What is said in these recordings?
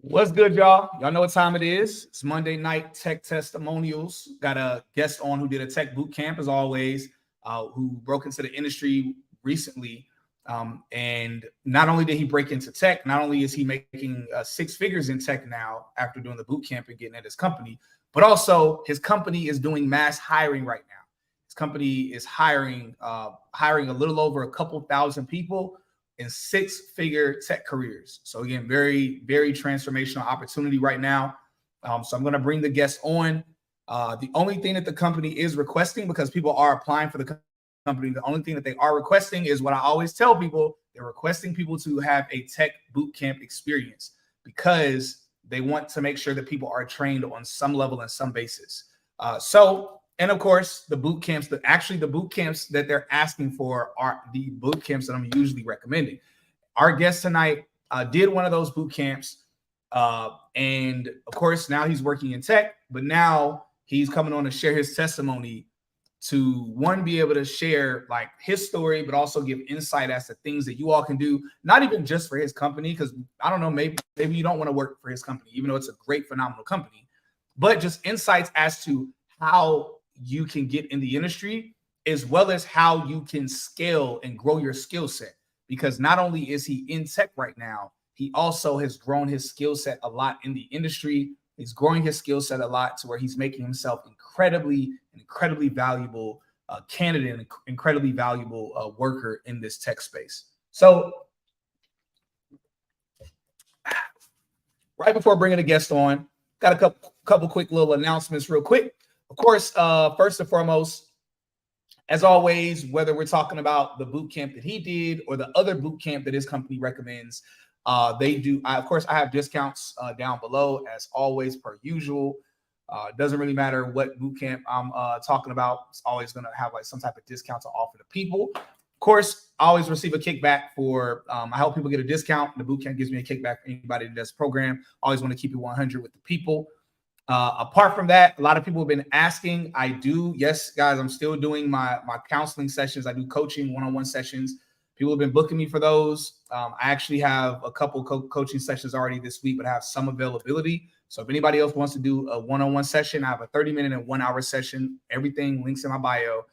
What's good, y'all? Y'all know what time it is. It's Monday night tech testimonials. Got a guest on who did a tech boot camp, as always, who broke into the industry recently. And not only did he break into tech, not only is he making six figures in tech now after doing the boot camp and getting at his company, but also his company is doing mass hiring right now. His company is hiring a little over a couple thousand people in six-figure tech careers. So again, very, very transformational opportunity right now. So I'm going to bring the guest on. The only thing that the company is requesting, because people are applying for the company, the only thing that they are requesting is what I always tell people. They're requesting people to have a tech boot camp experience because they want to make sure that people are trained on some level and some basis. And of course, the boot camps, the boot camps that they're asking for are the boot camps that I'm usually recommending. Our guest tonight did one of those boot camps. And of course, now he's working in tech, but now he's coming on to share his testimony to, one, be able to share like his story, but also give insight as to things that you all can do, not even just for his company, because I don't know, maybe you don't want to work for his company, even though it's a great, phenomenal company, but just insights as to how you can get in the industry, as well as how you can scale and grow your skill set. Because not only is he in tech right now, he also has grown his skill set a lot in the industry. He's growing his skill set a lot to where he's making himself incredibly valuable candidate and incredibly valuable worker in this tech space. So right before bringing a guest on, got a couple quick little announcements real quick. Of course, first and foremost, as always, whether we're talking about the boot camp that he did or the other boot camp that his company recommends, they do. Of course, I have discounts down below, as always, per usual. It doesn't really matter what boot camp I'm talking about. It's always going to have like some type of discount to offer to people. Of course, I always receive a kickback for, I help people get a discount. The boot camp gives me a kickback for anybody that does the program. I always want to keep it 100 with the people. Apart from that, a lot of people have been asking. Yes, guys, I'm still doing my counseling sessions. I do coaching one-on-one sessions. People have been booking me for those. I actually have a couple coaching sessions already this week, but I have some availability. So if anybody else wants to do a one-on-one session, I have a 30-minute and 1 hour session. Everything links in my bio.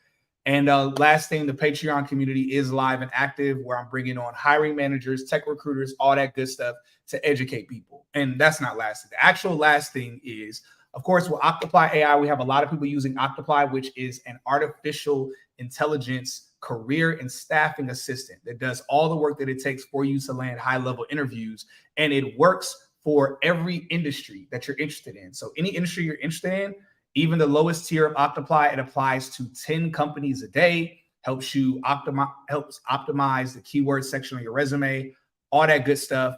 And last thing, the Patreon community is live and active, where I'm bringing on hiring managers, tech recruiters, all that good stuff to educate people. And that's not last thing. The actual last thing is, of course, with Octoply AI, we have a lot of people using Octoply, which is an artificial intelligence career and staffing assistant that does all the work that it takes for you to land high-level interviews. And it works for every industry that you're interested in. So any industry you're interested in, even the lowest tier of Octoply, it applies to 10 companies a day, helps optimize the keyword section on your resume, all that good stuff.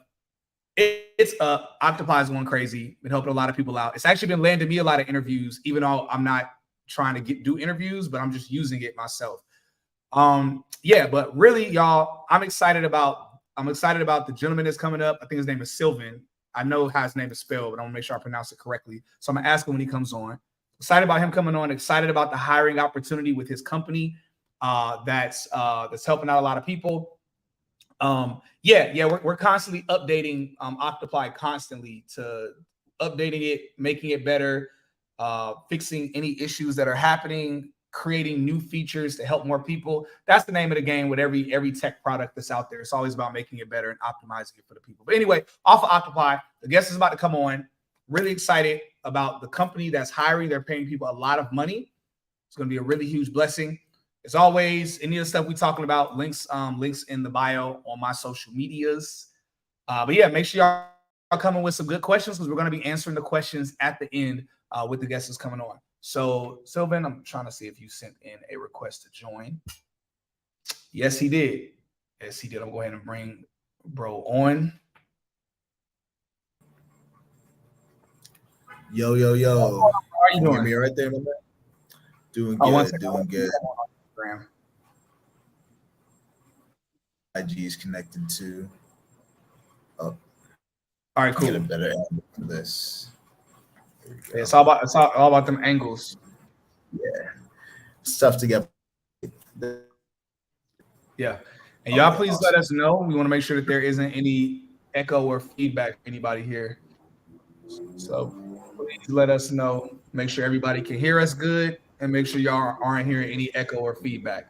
It's up. Octoply is going crazy. Been helping a lot of people out. It's actually been landing me a lot of interviews, even though I'm not trying to do interviews, but I'm just using it myself. But really, y'all, I'm excited about the gentleman that's coming up. I think his name is Sylvan. I know how his name is spelled, but I want to make sure I pronounce it correctly. So I'm gonna ask him when he comes on. Excited about him coming on. Excited about the hiring opportunity with his company. That's helping out a lot of people. We're constantly updating Octoply constantly, to updating it, making it better, fixing any issues that are happening, creating new features to help more people. That's the name of the game with every tech product that's out there. It's always about making it better and optimizing it for the people. But anyway, off of Octoply, the guest is about to come on. Really excited about the company that's hiring. They're paying people a lot of money. It's going to be a really huge blessing. As always, any of the stuff we're talking about, links in the bio on my social medias. But yeah, make sure y'all are coming with some good questions, because we're going to be answering the questions at the end with the guests coming on. So, Sylvan, I'm trying to see if you sent in a request to join. Yes, he did. I'm going to go ahead and bring bro on. Yo. How are you doing? Hear me right there, my man? Doing good, doing good. IG is connected to. All right, cool. Get a better angle for this. Yeah, it's all about them angles. Yeah, it's tough to get. Yeah, and y'all please let us know. We want to make sure that there isn't any echo or feedback for anybody here. So please let us know. Make sure everybody can hear us good, and make sure y'all aren't hearing any echo or feedback.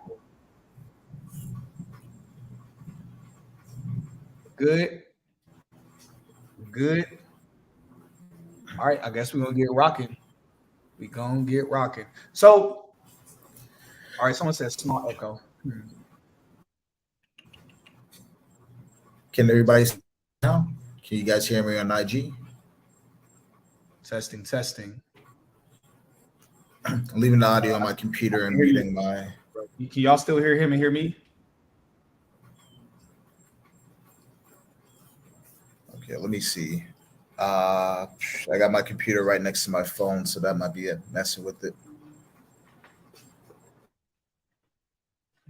Good. Good. All right, I guess we're gonna get rocking. We gonna get rocking. So, all right, someone says small echo. Can everybody see now? Can you guys hear me on IG? Testing, testing. I'm leaving the audio on my computer and muting my. Can y'all still hear him and hear me? Okay, let me see. I got my computer right next to my phone, so that might be it. Messing with it.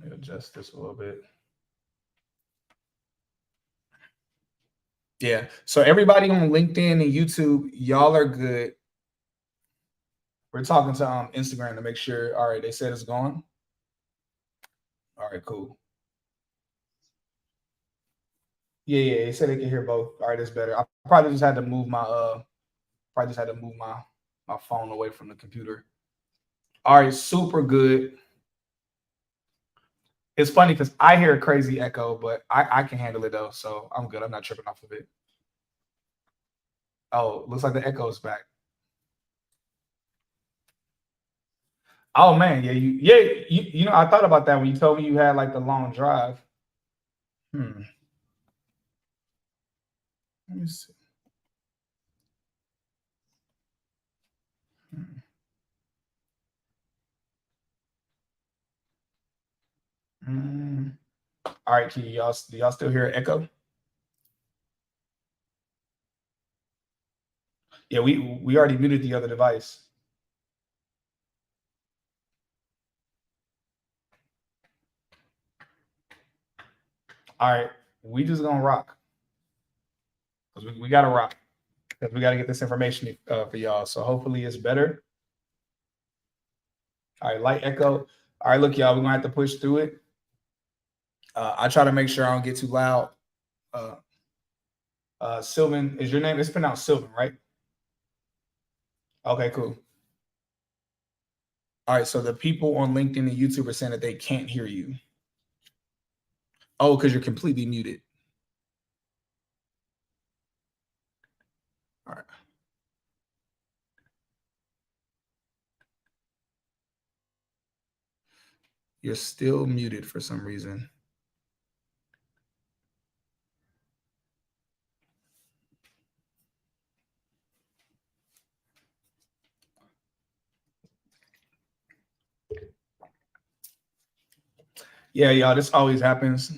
Let me adjust this a little bit. Yeah. So everybody on LinkedIn and YouTube, y'all are good. We're talking to Instagram to make sure. All right, they said it's gone. All right, cool. Yeah, they said they can hear both. All right, that's better. I probably just had to move my my phone away from the computer. All right, super good. It's funny because I hear a crazy echo, but I can handle it though, so I'm good. I'm not tripping off of it. Oh, looks like the echo is back. Oh man, you know, I thought about that when you told me you had like the long drive. Let me see. All right, do y'all still hear echo? Yeah, we already muted the other device. All right, we just gonna rock. Because we gotta rock. Because we gotta get this information for y'all. So hopefully it's better. All right, light echo. All right, look, y'all, we're gonna have to push through it. I try to make sure I don't get too loud. Sylvan, is your name? It's pronounced Sylvan, right? Okay, cool. All right, so the people on LinkedIn and YouTube are saying that they can't hear you. Oh, because you're completely muted. All right. You're still muted for some reason. Yeah, y'all, this always happens.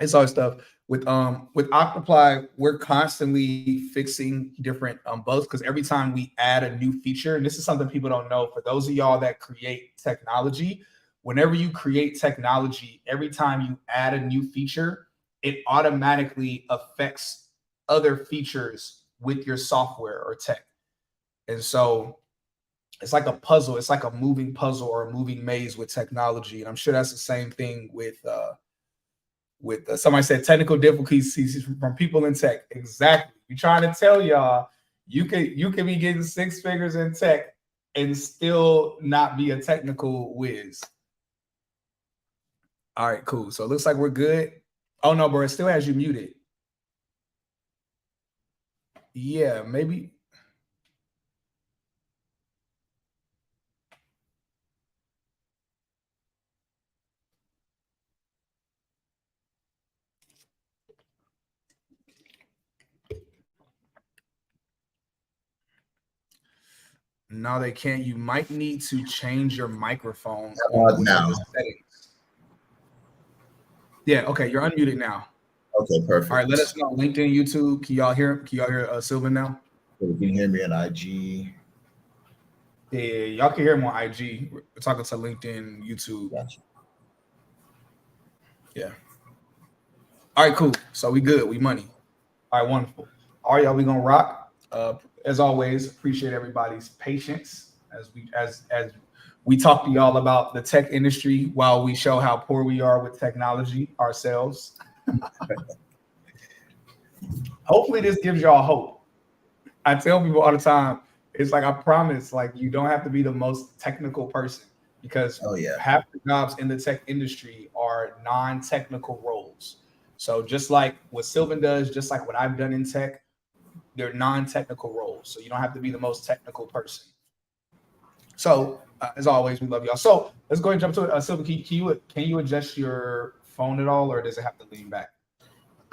It's always stuff with Octoply. We're constantly fixing different bugs because every time we add a new feature, and this is something people don't know. For those of y'all that create technology, whenever you create technology, every time you add a new feature, it automatically affects other features with your software or tech. And so it's like a puzzle. It's like a moving puzzle or a moving maze with technology. And I'm sure that's the same thing with somebody said technical difficulties from people in tech. Exactly. We're trying to tell y'all you can be getting 6 figures in tech and still not be a technical whiz. All right, cool. So it looks like we're good. Oh no, bro, it still has you muted. Yeah, maybe. No, they can't. You might need to change your microphone Now. settings. Yeah, okay, you're unmuted now. Okay, perfect. All right, let us know. LinkedIn, YouTube. Can y'all hear Sylvan now? You can hear me on IG. Yeah, y'all can hear him on IG. We're talking to LinkedIn, YouTube. Gotcha. Yeah. All right, cool. So we good. We money. All right, wonderful. All right, y'all, we gonna rock. As always, appreciate everybody's patience as we talk to y'all about the tech industry while we show how poor we are with technology ourselves. Hopefully this gives y'all hope. I tell people all the time, it's like I promise, like you don't have to be the most technical person because Oh yeah. half the jobs in the tech industry are non-technical roles. So just like what Sylvan does, just like what I've done in tech, they're non-technical roles. So you don't have to be the most technical person. So as always, we love y'all. So let's go ahead and jump to it. Sylvan, can you adjust your phone at all, or does it have to lean back?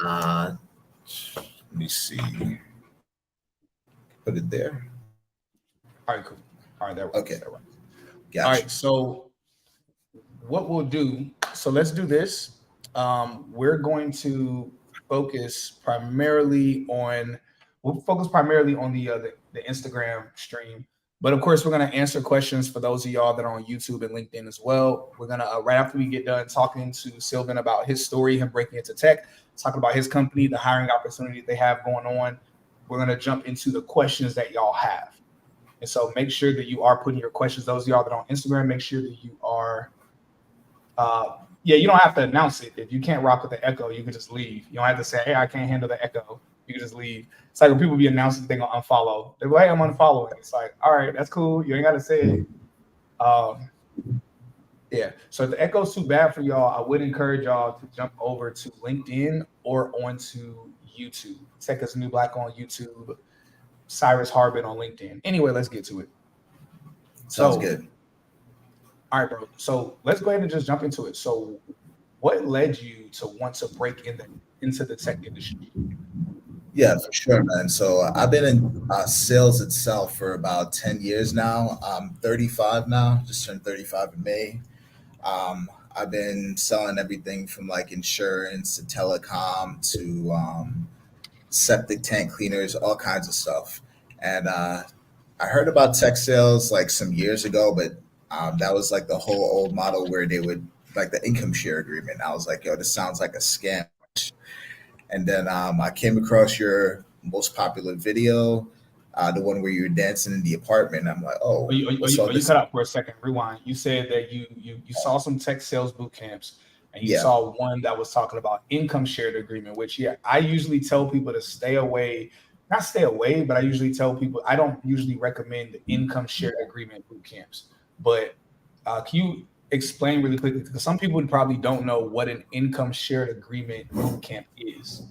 Uh, let me see. Put it there. All right, cool. All right, that works. Okay, That works. All gotcha. right, so what we'll do, so let's do this. We're going to focus primarily on the Instagram stream, but of course we're going to answer questions for those of y'all that are on YouTube and LinkedIn as well. We're going to right after we get done talking to Sylvan about his story, him breaking into tech, talking about his company, the hiring opportunity they have going on. We're going to jump into the questions that y'all have. And so make sure that you are putting your questions. Those of y'all that are on Instagram, make sure that you are you don't have to announce it. If you can't rock with the echo, you can just leave. You don't have to say, hey, I can't handle the echo. You can just leave. It's like when people be announcing they're gonna unfollow. They go, hey, I'm unfollowing. It's like, all right, that's cool. You ain't gotta say it. Yeah. So if the echo's too bad for y'all, I would encourage y'all to jump over to LinkedIn or onto YouTube. Tech is New Black on YouTube, Cyrus Harbin on LinkedIn. Anyway, let's get to it. Sounds good. All right, bro. So let's go ahead and just jump into it. So what led you to want to break into the tech industry? Yeah, for sure, man. So I've been in sales itself for about 10 years now. I'm 35 now, just turned 35 in May. I've been selling everything from like insurance to telecom to septic tank cleaners, all kinds of stuff. And I heard about tech sales like some years ago, but that was like the whole old model where they would like the income share agreement. I was like, yo, this sounds like a scam. And then I came across your most popular video, the one where you were dancing in the apartment. I'm like, oh, what's all You this? cut out for a second. Rewind. You said that you saw some tech sales boot camps and you Yeah, saw one that was talking about income shared agreement, which I usually tell people to stay away. Not stay away, but I usually tell people I don't usually recommend the income shared agreement boot camps. But can you explain really quickly? Because some people probably don't know what an income shared agreement boot camp is.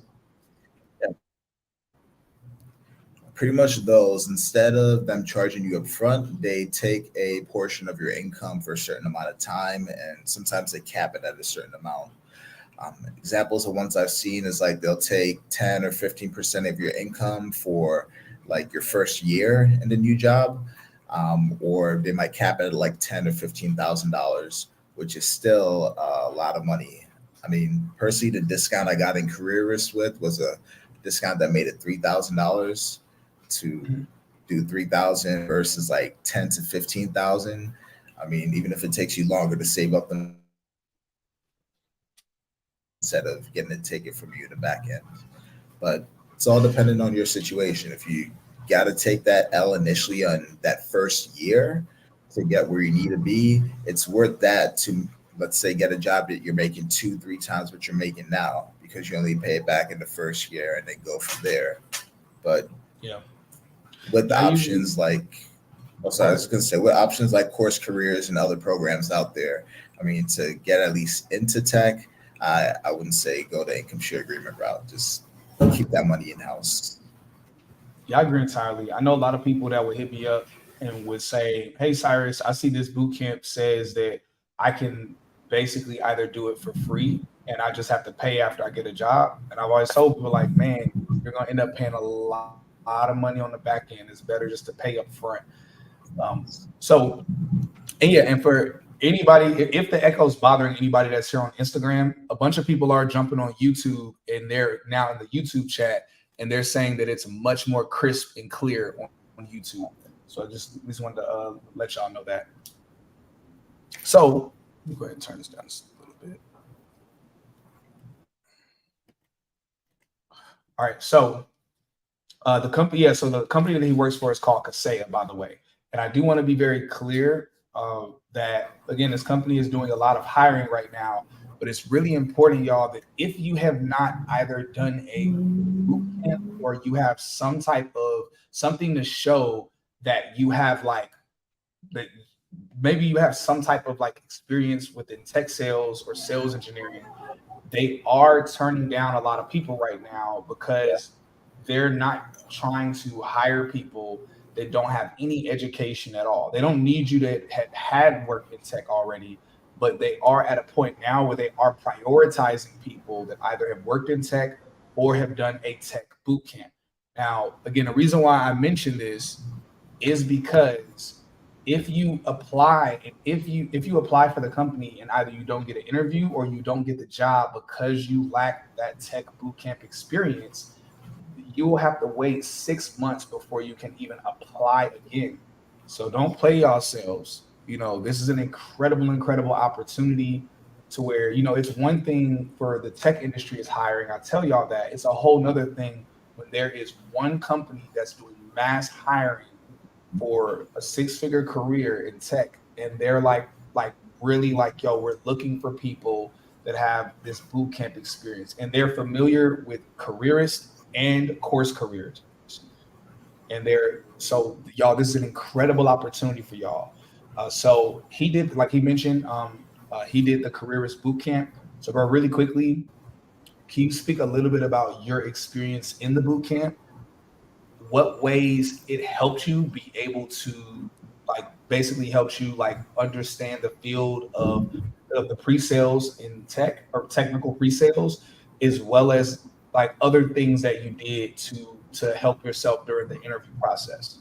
pretty much those. Instead of them charging you up front, they take a portion of your income for a certain amount of time, and sometimes they cap it at a certain amount. Examples of ones I've seen is like they'll take 10 or 15% of your income for like your first year in the new job, or they might cap it at like $10,000 or $15,000, which is still a lot of money. I mean, personally, the discount I got in Careerist with was a discount that made it $3,000 to do 3,000 versus like 10 to 15,000. I mean, even if it takes you longer to save up the instead of getting a ticket from you in the back end. But it's all dependent on your situation. If you got to take that L initially on that first year to get where you need to be, it's worth that to, let's say, get a job that you're making 2-3 times what you're making now because you only pay it back in the first year and then go from there. But Yeah. with I options usually like, oh, sorry, I was going to say, with options like Course Careers and other programs out there, I mean, to get at least into tech, I wouldn't say go the income share agreement route. Just keep that money in house. Yeah, I agree entirely. I know a lot of people that would hit me up and would say, "Hey, Cyrus, I see this boot camp says that I can basically either do it for free and I just have to pay after I get a job." And I've always told people, like, "Man, you're gonna end up paying a lot of money on the back end. It's better just to pay up front." So, and yeah, and for anybody, if the echo's bothering anybody that's here on Instagram, a bunch of people are jumping on YouTube and they're now in the YouTube chat and they're saying that it's much more crisp and clear on YouTube. So I just wanted to let y'all know that. So let me go ahead and turn this down just a little bit. All right. So the company, so the company that he works for is called Kaseya, by the way. And I do want to be very clear that again, this company is doing a lot of hiring right now, but it's really important, y'all, that if you have not either done a boot camp or you have some type of something to show that you have like that maybe you have some type of like experience within tech sales or sales engineering. They are turning down a lot of people right now because they're not trying to hire people that don't have any education at all. They don't need you to have had work in tech already, but they are at a point now where they are prioritizing people that either have worked in tech or have done a tech boot camp. Now, again, the reason why I mention this is because if you apply and if you apply for the company and either you don't get an interview or you don't get the job because you lack that tech bootcamp experience, you will have to wait 6 months before you can even apply again. So don't play yourselves. This is an incredible opportunity to where, it's one thing for the tech industry is hiring. I tell y'all that. It's a whole nother thing when there is one company that's doing mass hiring for a six-figure career in tech, and they're like really like, yo, we're looking for people that have this boot camp experience and they're familiar with Careerist and course careers. And so y'all, this is an incredible opportunity for y'all. So he did, like he mentioned, he did the Careerist boot camp. So, bro, really quickly, can you speak a little bit about your experience in the boot camp, what ways it helped you be able to like basically helps you like understand the field of the pre-sales in tech or technical pre-sales, as well as like other things that you did to help yourself during the interview process?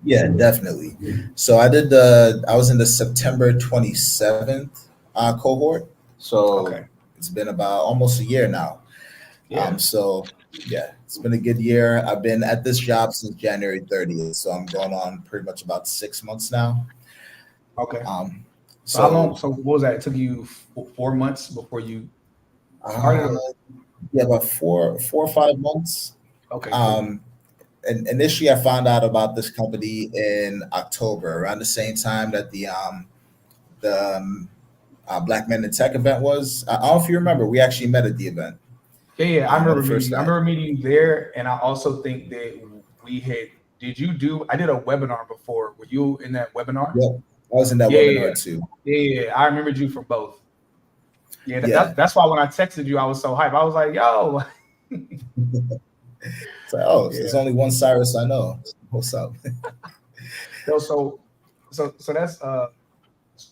Yeah, definitely. So I was in the September 27th cohort. So Okay. it's been about almost a year now. Yeah. So yeah, it's been a good year. I've been at this job since January 30th. So I'm going on pretty much about 6 months now. Okay. Um, So how long? so So what was that? It took you 4 months before you started, uh, or yeah, about 4 or 5 months. okay, cool. Um, and initially, I found out about this company in October, around the same time that the Black Men in Tech event was. I don't know if you remember, we actually met at the event Yeah, I on remember the meeting first you. I night. remember meeting you there, and I also think that we had. Did you do? I did a webinar before. Were you in that webinar? Yep, I was in that Yeah, yeah, webinar too. yeah. I remembered you from both. Yeah, Yeah, that's why when I texted you, I was so hyped. I was like, "Yo, it's like, oh, there's yeah." only one Cyrus I know. What's up? No, so that's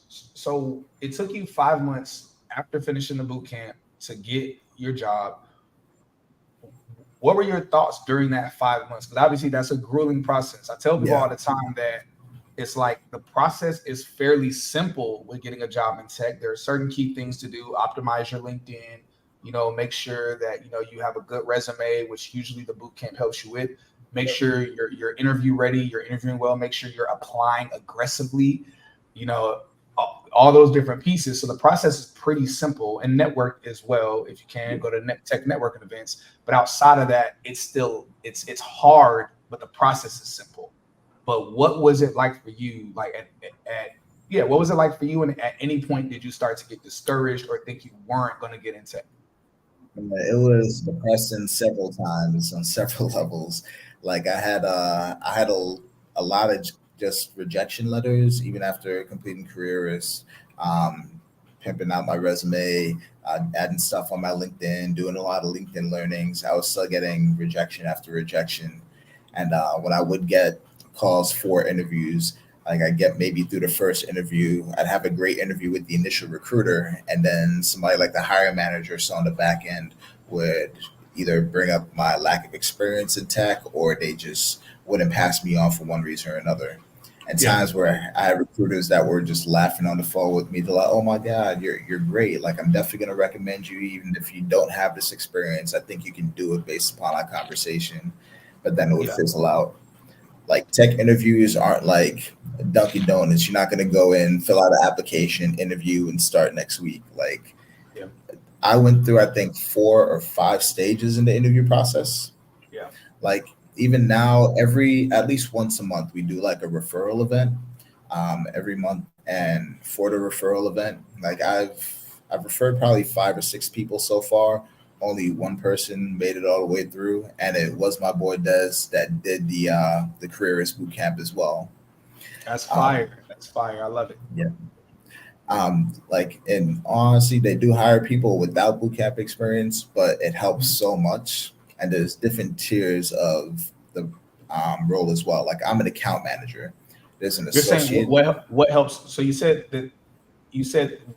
so it took you 5 months after finishing the boot camp to get your job. What were your thoughts during that 5 months? Because obviously that's a grueling process. I tell people Yeah, all the time that it's like the process is fairly simple with getting a job in tech. There are certain key things to do: optimize your LinkedIn, make sure that you have a good resume, which usually the boot camp helps you with. Make sure you're interview ready, you're interviewing well, make sure you're applying aggressively, you know, all those different pieces. So the process is pretty simple, and network as well. If you can go to tech networking events, but outside of that, it's hard, but the process is simple. But what was it like for you? Like at yeah, what was it like for you? And at any point, did you start to get discouraged or think you weren't going to get into? it was depressing several times on several levels. Like I had a lot of just rejection letters even after completing careerist, um, pimping out my resume, adding stuff on my LinkedIn, doing a lot of LinkedIn learnings. I was still getting rejection after rejection, and when I would get calls for interviews, like I get maybe through the first interview, I'd have a great interview with the initial recruiter, and then somebody like the hiring manager, so on the back end, would either bring up my lack of experience in tech, or they just wouldn't pass me on for one reason or another. And Yeah, times where I had recruiters that were just laughing on the phone with me, they're like, "Oh my God, you're great! Like I'm definitely gonna recommend you, even if you don't have this experience. I think you can do it based upon our conversation." But then it would yeah, fizzle out. Like tech interviews aren't like Dunkin' Donuts. You're not going to go in, fill out an application, interview, and start next week. Like yeah, I went through, I think 4 or 5 stages in the interview process. yeah, Like even now, every at least once a month, we do like a referral event every month. And for the referral event, like I've referred probably 5 or 6 people so far. only one person made it all the way through, and it was my boy Des that did the Careerist Bootcamp as well. That's Um, fire. That's fire. I love it. yeah. Like in honesty, they do hire people without bootcamp experience, but it helps so much. And there's different tiers of the role as well. Like I'm an account manager. There's an You're saying associate. what helps? So you said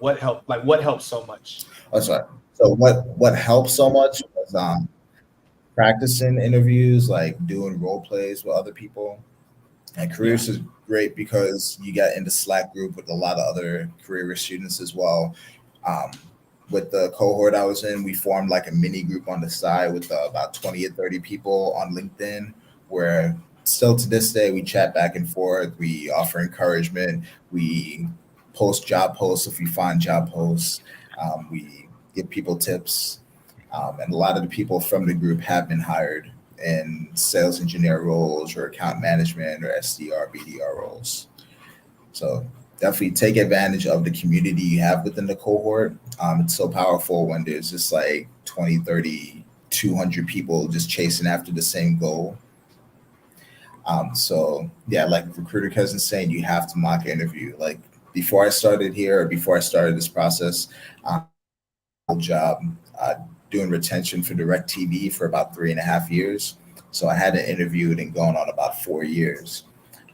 what helped, like what helps so much? Oh, sorry. So what helped so much was practicing interviews, like doing role plays with other people. And Yeah. Careers is great because you get in the Slack group with a lot of other career students as well. Um, with the cohort I was in, we formed like a mini group on the side with about 20 or 30 people on LinkedIn, where still to this day we chat back and forth. We offer encouragement. We post job posts if we find job posts. We give people tips. And a lot of the people from the group have been hired in sales engineer roles or account management or SDR, BDR roles. So definitely take advantage of the community you have within the cohort. It's so powerful when there's just like 20, 30, 200 people just chasing after the same goal. So yeah, like Recruiter Cousin saying, you have to mock interview. Like before I started here, or before I started this process, job uh, doing retention for DirecTV for about 3.5 years. So I hadn't interviewed and going on about 4 years.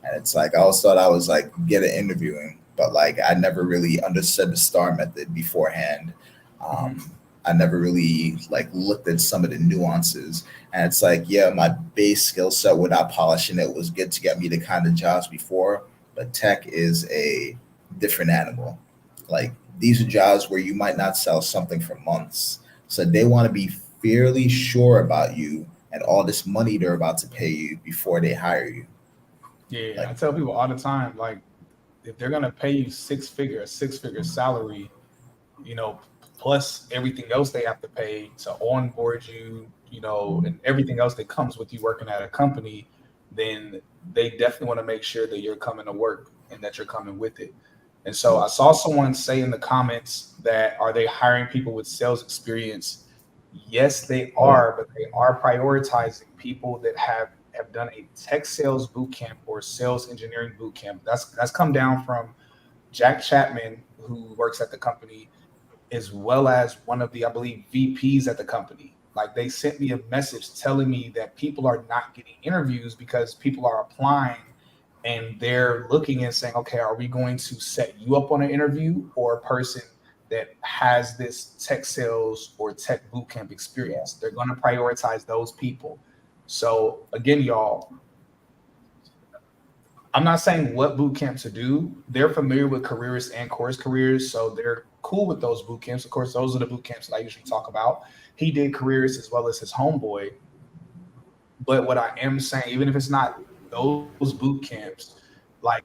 And it's like I always thought I was like good at interviewing, but like I never really understood the STAR method beforehand. Mhm. I never really like looked at some of the nuances. And it's like, yeah, my base skill set without polishing it was good to get me the kind of jobs before, but tech is a different animal. Like these are jobs where you might not sell something for months. So they want to be fairly sure about you and all this money they're about to pay you before they hire you. Yeah, Like, I tell people all the time, like if they're gonna pay you a six figure salary, plus everything else they have to pay to onboard you, and everything else that comes with you working at a company, then they definitely want to make sure that you're coming to work and that you're coming with it. And so I saw someone say in the comments that are they hiring people with sales experience? Yes, they are, but they are prioritizing people that have done a tech sales boot camp or sales engineering boot camp. That's come down from Jack Chapman, who works at the company, as well as one of the, I believe, VPs at the company. Like they sent me a message telling me that people are not getting interviews because people are applying and they're looking and saying, okay, are we going to set you up on an interview or a person that has this tech sales or tech bootcamp experience? They're going to prioritize those people. So again, y'all, I'm not saying what boot camp to do. They're familiar with careerists and course careers, so they're cool with those boot camps. Of course, those are the boot camps that I usually talk about. He did careers as well as his homeboy. But what I am saying, even if it's not those boot camps, like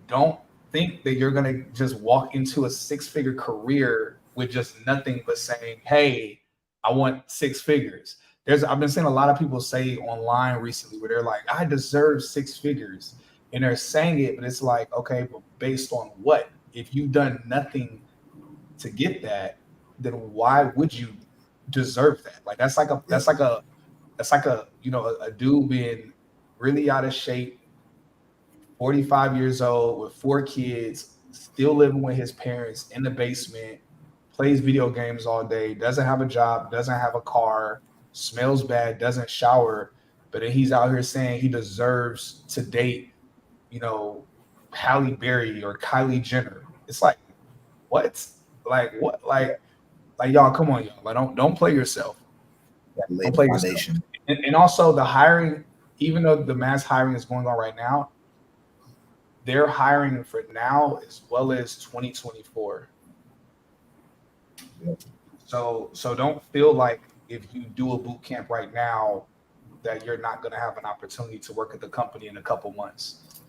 don't think that you're gonna just walk into a six-figure career with just nothing but saying, "Hey, I want six figures." I've been seeing a lot of people say online recently where they're like, "I deserve six figures," and they're saying it, but it's like, okay, but based on what? If you've done nothing to get that, then why would you deserve that? Like yep, that's like a dude being really out of shape, 45 years old with four kids, still living with his parents in the basement, plays video games all day, doesn't have a job, doesn't have a car, smells bad, doesn't shower, but then he's out here saying he deserves to date, you know, Halle Berry or Kylie Jenner. It's like, what? Like what? Like y'all, come on, y'all. Like don't play yourself. that lay Don't the play yourself. foundation. And also the hiring, even though the mass hiring is going on right now, they're hiring for now as well as 2024. Yep. So don't feel like if you do a boot camp right now that you're not going to have an opportunity to work at the company in a couple months.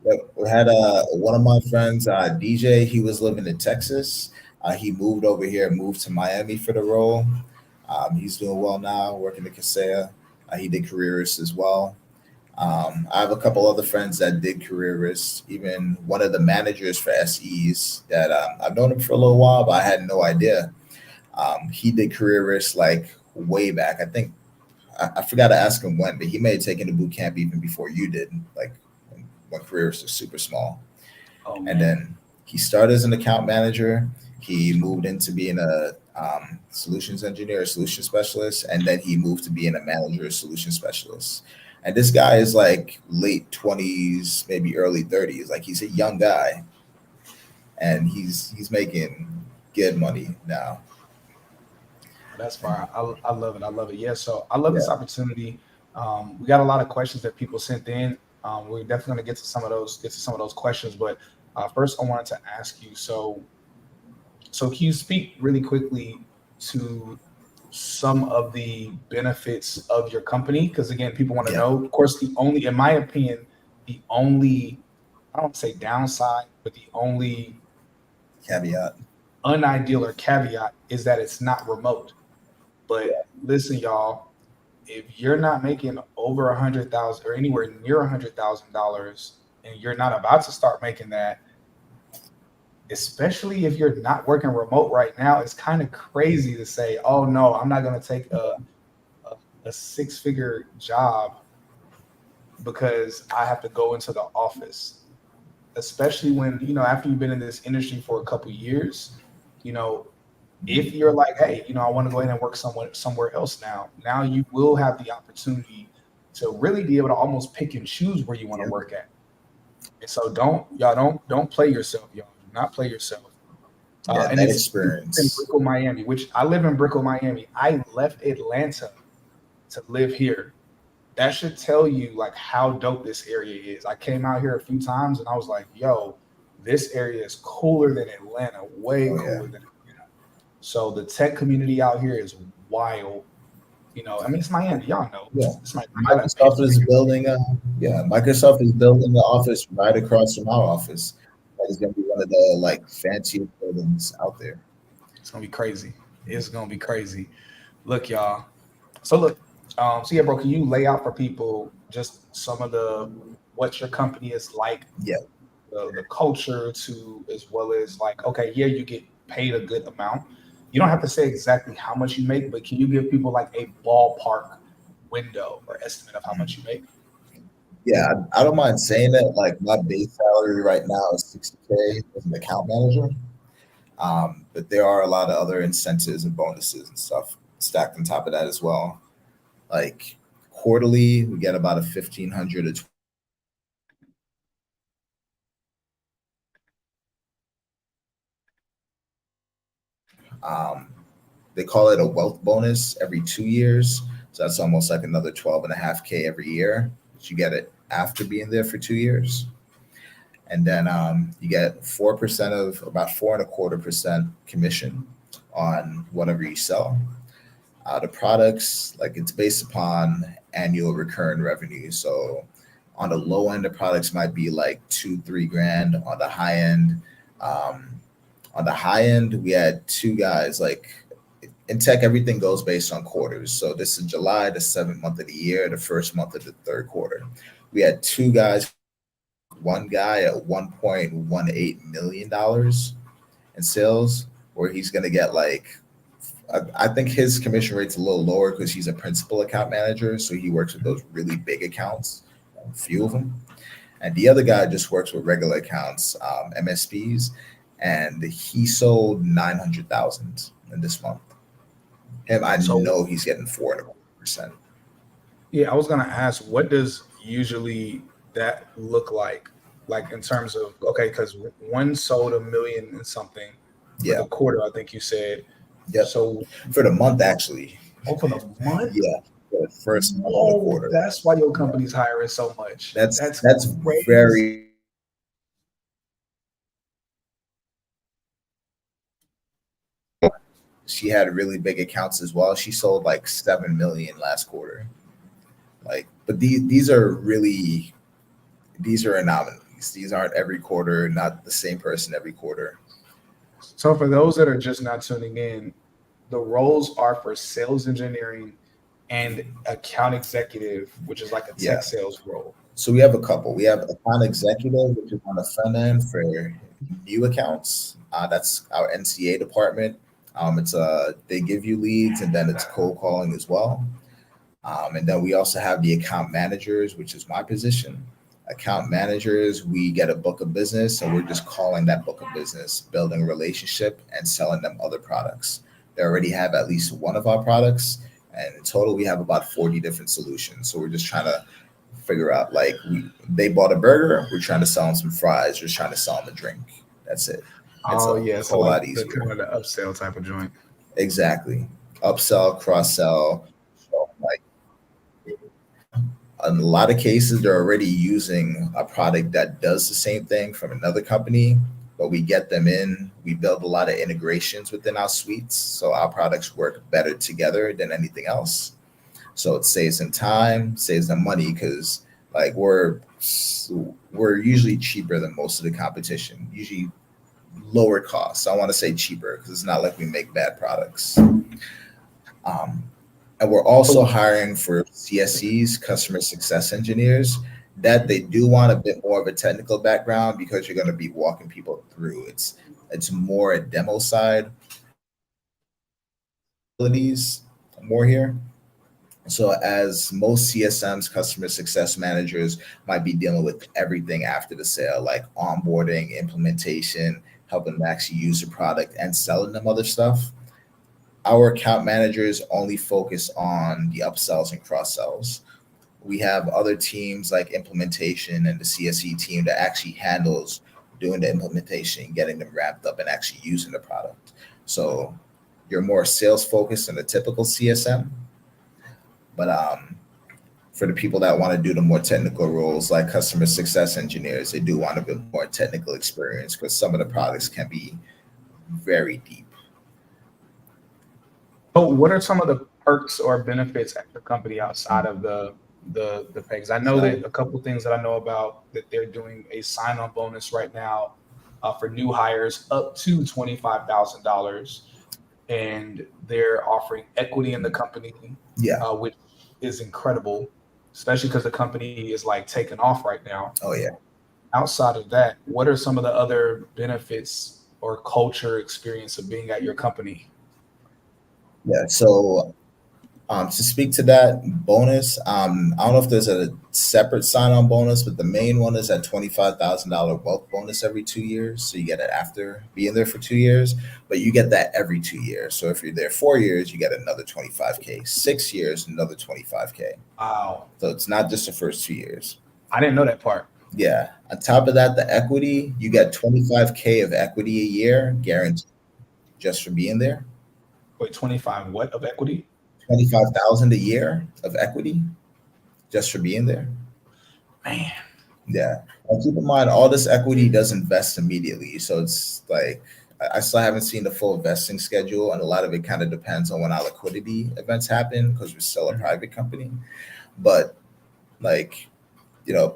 Yep. We had one of my friends, DJ. He was living in Texas. He moved over here, moved to Miami for the role. He's doing well now, working at Kaseya. He did careerist as well. I have a couple other friends that did careerists. Even one of the managers for SEs that I've known him for a little while, but I had no idea. He did Careerist like way back. I think I forgot to ask him when, but he may have taken the boot camp even before you did, like when Careerist was super small. Oh And man. then he started as an account manager. He moved into being a solutions engineer, a solution specialist, and then he moved to being a manager, a solution specialist. And this guy is like late 20s, maybe early 30s. Like he's a young guy, and he's making good money now. That's And fire. I love it. I love it. Yeah. So I love this yeah, opportunity. We got a lot of questions that people sent in. We're definitely going to get to some of those questions. But first, I wanted to ask you. So can you speak really quickly to some of the benefits of your company? Because again, people want to yeah, know. Of course, in my opinion, the only, I don't say downside, but the only caveat. unideal or caveat is that it's not remote. But listen, y'all, if you're not making over 100,000 or anywhere near $100,000, and you're not about to start making that, especially if you're not working remote right now, it's kind of crazy to say, "Oh no, I'm not going to take a, a six-figure job because I have to go into the office." Especially when after you've been in this industry for a couple years, you know, if you're like, hey, I want to go ahead and work somewhere else now. Now you will have the opportunity to really be able to almost pick and choose where you want to Yeah, work at. And so don't play yourself, y'all. Do not play yourself. yeah, And that it's in experience. Brickell, Miami, which I live in Brickell, Miami. I left Atlanta to live here. That should tell you like how dope this area is. I came out here a few times and I was like, yo, this area is cooler than Atlanta, way Oh yeah, cooler than Atlanta. So the tech community out here is wild. I mean, it's Miami. Y'all know. yeah. It's Miami. I got a Microsoft is building a yeah. Microsoft is building the office right across from our office. That is going to be one of the like fanciest buildings out there. It's gonna be crazy. It's gonna be crazy. Look, y'all. So yeah, bro, can you lay out for people just some of the what your company is like, Yeah, the culture to, as well as like, okay, yeah, you get paid a good amount. You don't have to say exactly how much you make, but can you give people like a ballpark window or estimate of how much you make? yeah. I don't mind saying it. Like my base salary right now is 60K as an account manager. But there are a lot of other incentives and bonuses and stuff stacked on top of that as well. Like quarterly, we get about a 1,500 to um, they call it a wealth bonus every 2 years. So that's almost like another 12.5K every year. But you get it after being there for 2 years. And then you get 4% of about 4.25% commission on whatever you sell. The products, like it's based upon annual recurring revenue. So on the low end, the products might be like 2, 3 grand. Um, on the high end, we had two guys. Like in tech, everything goes based on quarters. So this is July, the seventh month of the year, the first month of the third quarter. We had two guys. One guy at $1.18 million in sales, where he's going to get like I think his commission rate's a little lower because he's a principal account manager, so he works with those really big accounts, a few of them. And the other guy just works with regular accounts, MSPs, and he sold 900,000 in this month. Him, I So know he's getting 4.25%. yeah, I was gonna ask, what does usually that look like? Like in terms of, okay, because one sold 1 million and something for Yeah, the quarter, I think you said. yep. So, For the month, actually, oh, for the month? yeah, for the first month of the Whoa, quarter. that's why your Yeah, company's hiring so much. that's That's that's crazy. very. She had really big accounts as well. She sold like 7 million last quarter. Like, but these are anomalies. These aren't every quarter, not the same person every quarter. So for those that are just not tuning in, the roles are for sales engineering and account executive, which is like a tech Yeah. sales role. So we have a couple. We have account executive, which is on the front end for new accounts. That's our NCA department. It's they give you leads, and then it's cold calling as well. And then we also have the account managers, which is my position. Account managers, we get a book of business, and we're just calling that book of business, building a relationship, and selling them other products. They already have at least one of our products, and in total, we have about 40 different solutions. So we're just trying to figure out like they bought a burger, we're trying to sell them some fries, we're trying to sell them a drink. That's it. It's Oh a yeah, so whole like lot the easier. kind of the upsell type of joint. Exactly. Upsell, cross sell. So, like in a lot of cases, they're already using a product that does the same thing from another company, but we get them in. We build a lot of integrations within our suites, so our products work better together than anything else. So it saves them time, saves them money because like we're usually cheaper than most of the competition. Usually lower cost. I want to say cheaper because it's not like we make bad products. And we're also So hiring for CSEs, customer success engineers, that they do want a bit more of a technical background because you're going to be walking people through. It's more a demo side abilities more here. So as most CSMs, customer success managers might be dealing with everything after the sale, like onboarding, implementation, helping them actually use the product and selling them other stuff. Our account managers only focus on the upsells and cross sells. We have other teams like implementation and the CSE team that actually handles doing the implementation, getting them wrapped up and actually using the product. So you're more sales focused than a typical CSM, but for the people that want to do the more technical roles like customer success engineers, they do want a bit more technical experience because some of the products can be very deep. So what are some of the perks or benefits at the company outside of the pay? 'Cause I know that a couple of things that I know about that they're doing a sign-on bonus right now for new hires up to $25,000, and they're offering equity in the company, Yeah. which is incredible, especially because the company is like taking off right now. Oh yeah. Outside of that, what are some of the other benefits or culture experience of being at your company? Yeah. So to speak to that bonus, I don't know if there's a separate sign-on bonus, but the main one is that $25,000 wealth bonus every 2 years. So you get it after being there for 2 years, but you get that every 2 years. So if you're there 4 years, you get another 25K. 6 years, another 25K. Wow, So it's not just the first 2 years. I didn't know that part. Yeah. On top of that, the equity, you get 25K of equity a year guaranteed just for being there. Wait, 25 what of equity? 25,000 a year of equity just for being there. Man, Yeah. And keep in mind, all this equity does invest immediately. So it's like, I still haven't seen the full vesting schedule. And a lot of it kind of depends on when our liquidity events happen because we're still a mhm, private company. But like,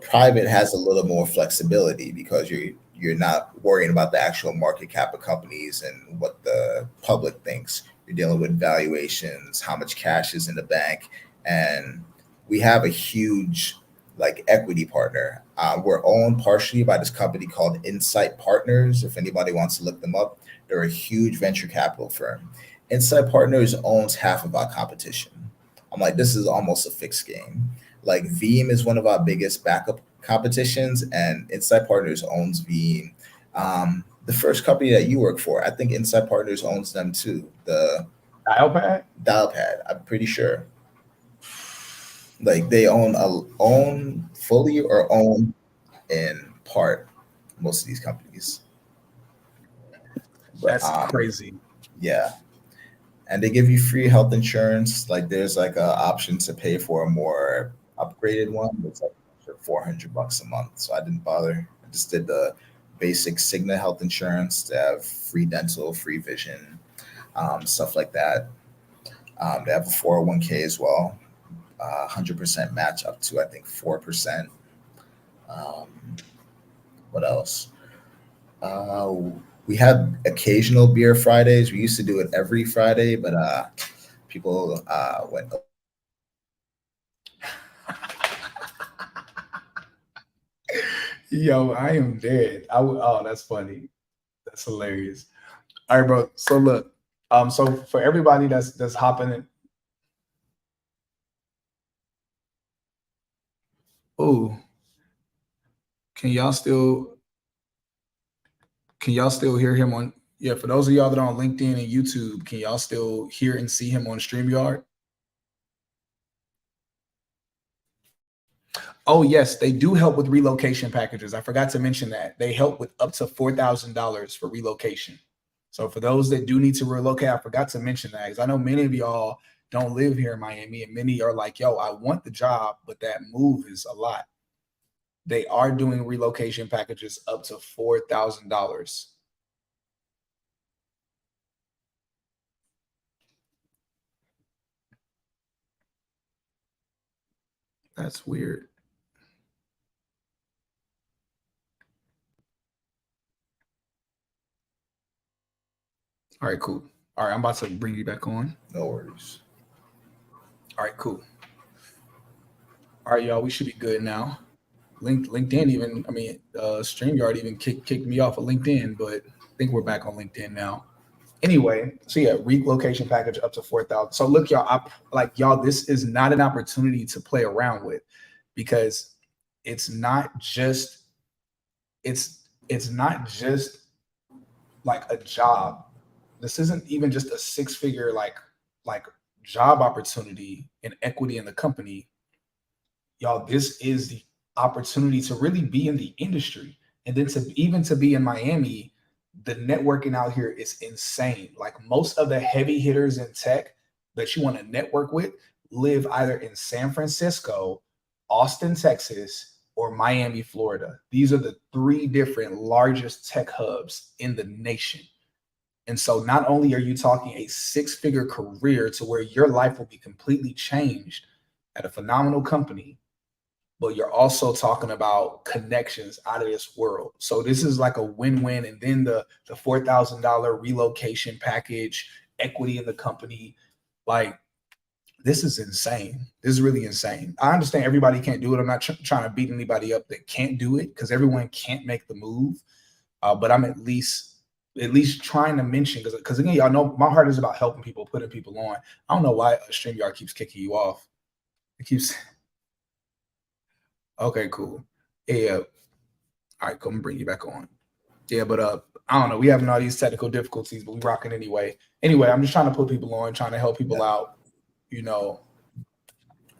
private has a little more flexibility because you're not worrying about the actual market cap of companies and what the public thinks. You're dealing with valuations, how much cash is in the bank, and we have a huge like equity partner. We're owned partially by this company called Insight Partners. If anybody wants to look them up, they're a huge venture capital firm. Insight Partners owns half of our competition. I'm like, this is almost a fixed game. Like Veeam is one of our biggest backup competitions, and Insight Partners owns Veeam. The first company that you work for, I think Insight Partners owns them too. The dial Dialpad, I'm pretty sure. Like they own fully or own in part most of these companies. But That's crazy. yeah, and they give you free health insurance. Like there's like a option to pay for a more upgraded one. It's like $400 a month. So I didn't bother. I just did the basic Cigna health insurance to have free dental, free vision, stuff like that. They have a 401k as well, 100% match up to I think 4%. Um, what else? Uh, we had occasional beer Fridays. We used to do it every Friday, but people went. Yo, I am dead. Oh, that's funny. That's hilarious. All right, bro. So look, So for everybody that's hopping in, oh, can y'all still hear him on? Yeah, for those of y'all that are on LinkedIn and YouTube, can y'all still hear and see him on StreamYard? Oh, yes, they do help with relocation packages. I forgot to mention that. They help with up to $4,000 for relocation. So for those that do need to relocate, I forgot to mention that because I know many of y'all don't live here in Miami and many are like, yo, I want the job, but that move is a lot. They are doing relocation packages up to $4,000. That's weird. All right, cool. All right, I'm about to bring you back on. No worries. All right, cool. All right, y'all, we should be good now. LinkedIn even, I mean, StreamYard even kicked me off of LinkedIn, but I think we're back on LinkedIn now. Anyway, so yeah, relocation package up to 4,000. So look, y'all, this is not an opportunity to play around with because it's not just it's not just like a job. This isn't even just a six-figure like job opportunity and equity in the company. Y'all, this is the opportunity to really be in the industry. And then to be in Miami, the networking out here is insane. Like most of the heavy hitters in tech that you want to network with live either in San Francisco, Austin, Texas, or Miami, Florida. These are the three different largest tech hubs in the nation. And so not only are you talking a six-figure career to where your life will be completely changed at a phenomenal company, but you're also talking about connections out of this world. So this is like a win-win. And then the $4,000 relocation package, equity in the company, like this is insane. This is really insane. I understand everybody can't do it. I'm not trying to beat anybody up that can't do it because everyone can't make the move. But I'm at least trying to mention because again, y'all know my heart is about helping people, putting people on. I don't know why StreamYard keeps kicking you off. It keeps. Okay, cool. Yeah. All right, come bring you back on. Yeah, but I don't know. We having all these technical difficulties, but we rocking anyway. Anyway, I'm just trying to put people on, trying to help people out. You know.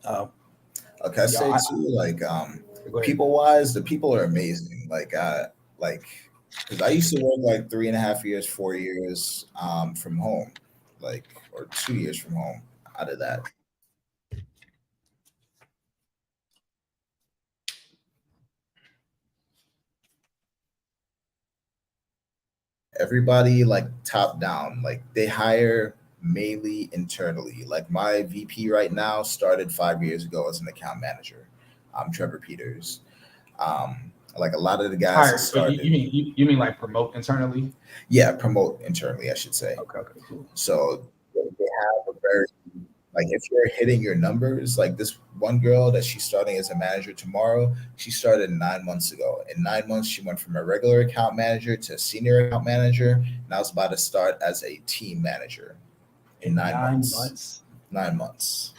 Okay, I say too, like people wise, the people are amazing. Like because I used to work like 3.5 years, 4 years from home, like or 2 years from home out of that. Everybody like top down, like they hire mainly internally. Like my VP right now started 5 years ago as an account manager. Trevor Peters. Like a lot of the guys that Hire. started. You mean like promote internally? Yeah, promote internally, I should say. Okay, cool. So they have a very like if you're hitting your numbers, like this one girl that she's starting as a manager tomorrow, she started 9 months ago. In 9 months, she went from a regular account manager to a senior account manager. And I was about to start as a team manager in 9 months. 9 months.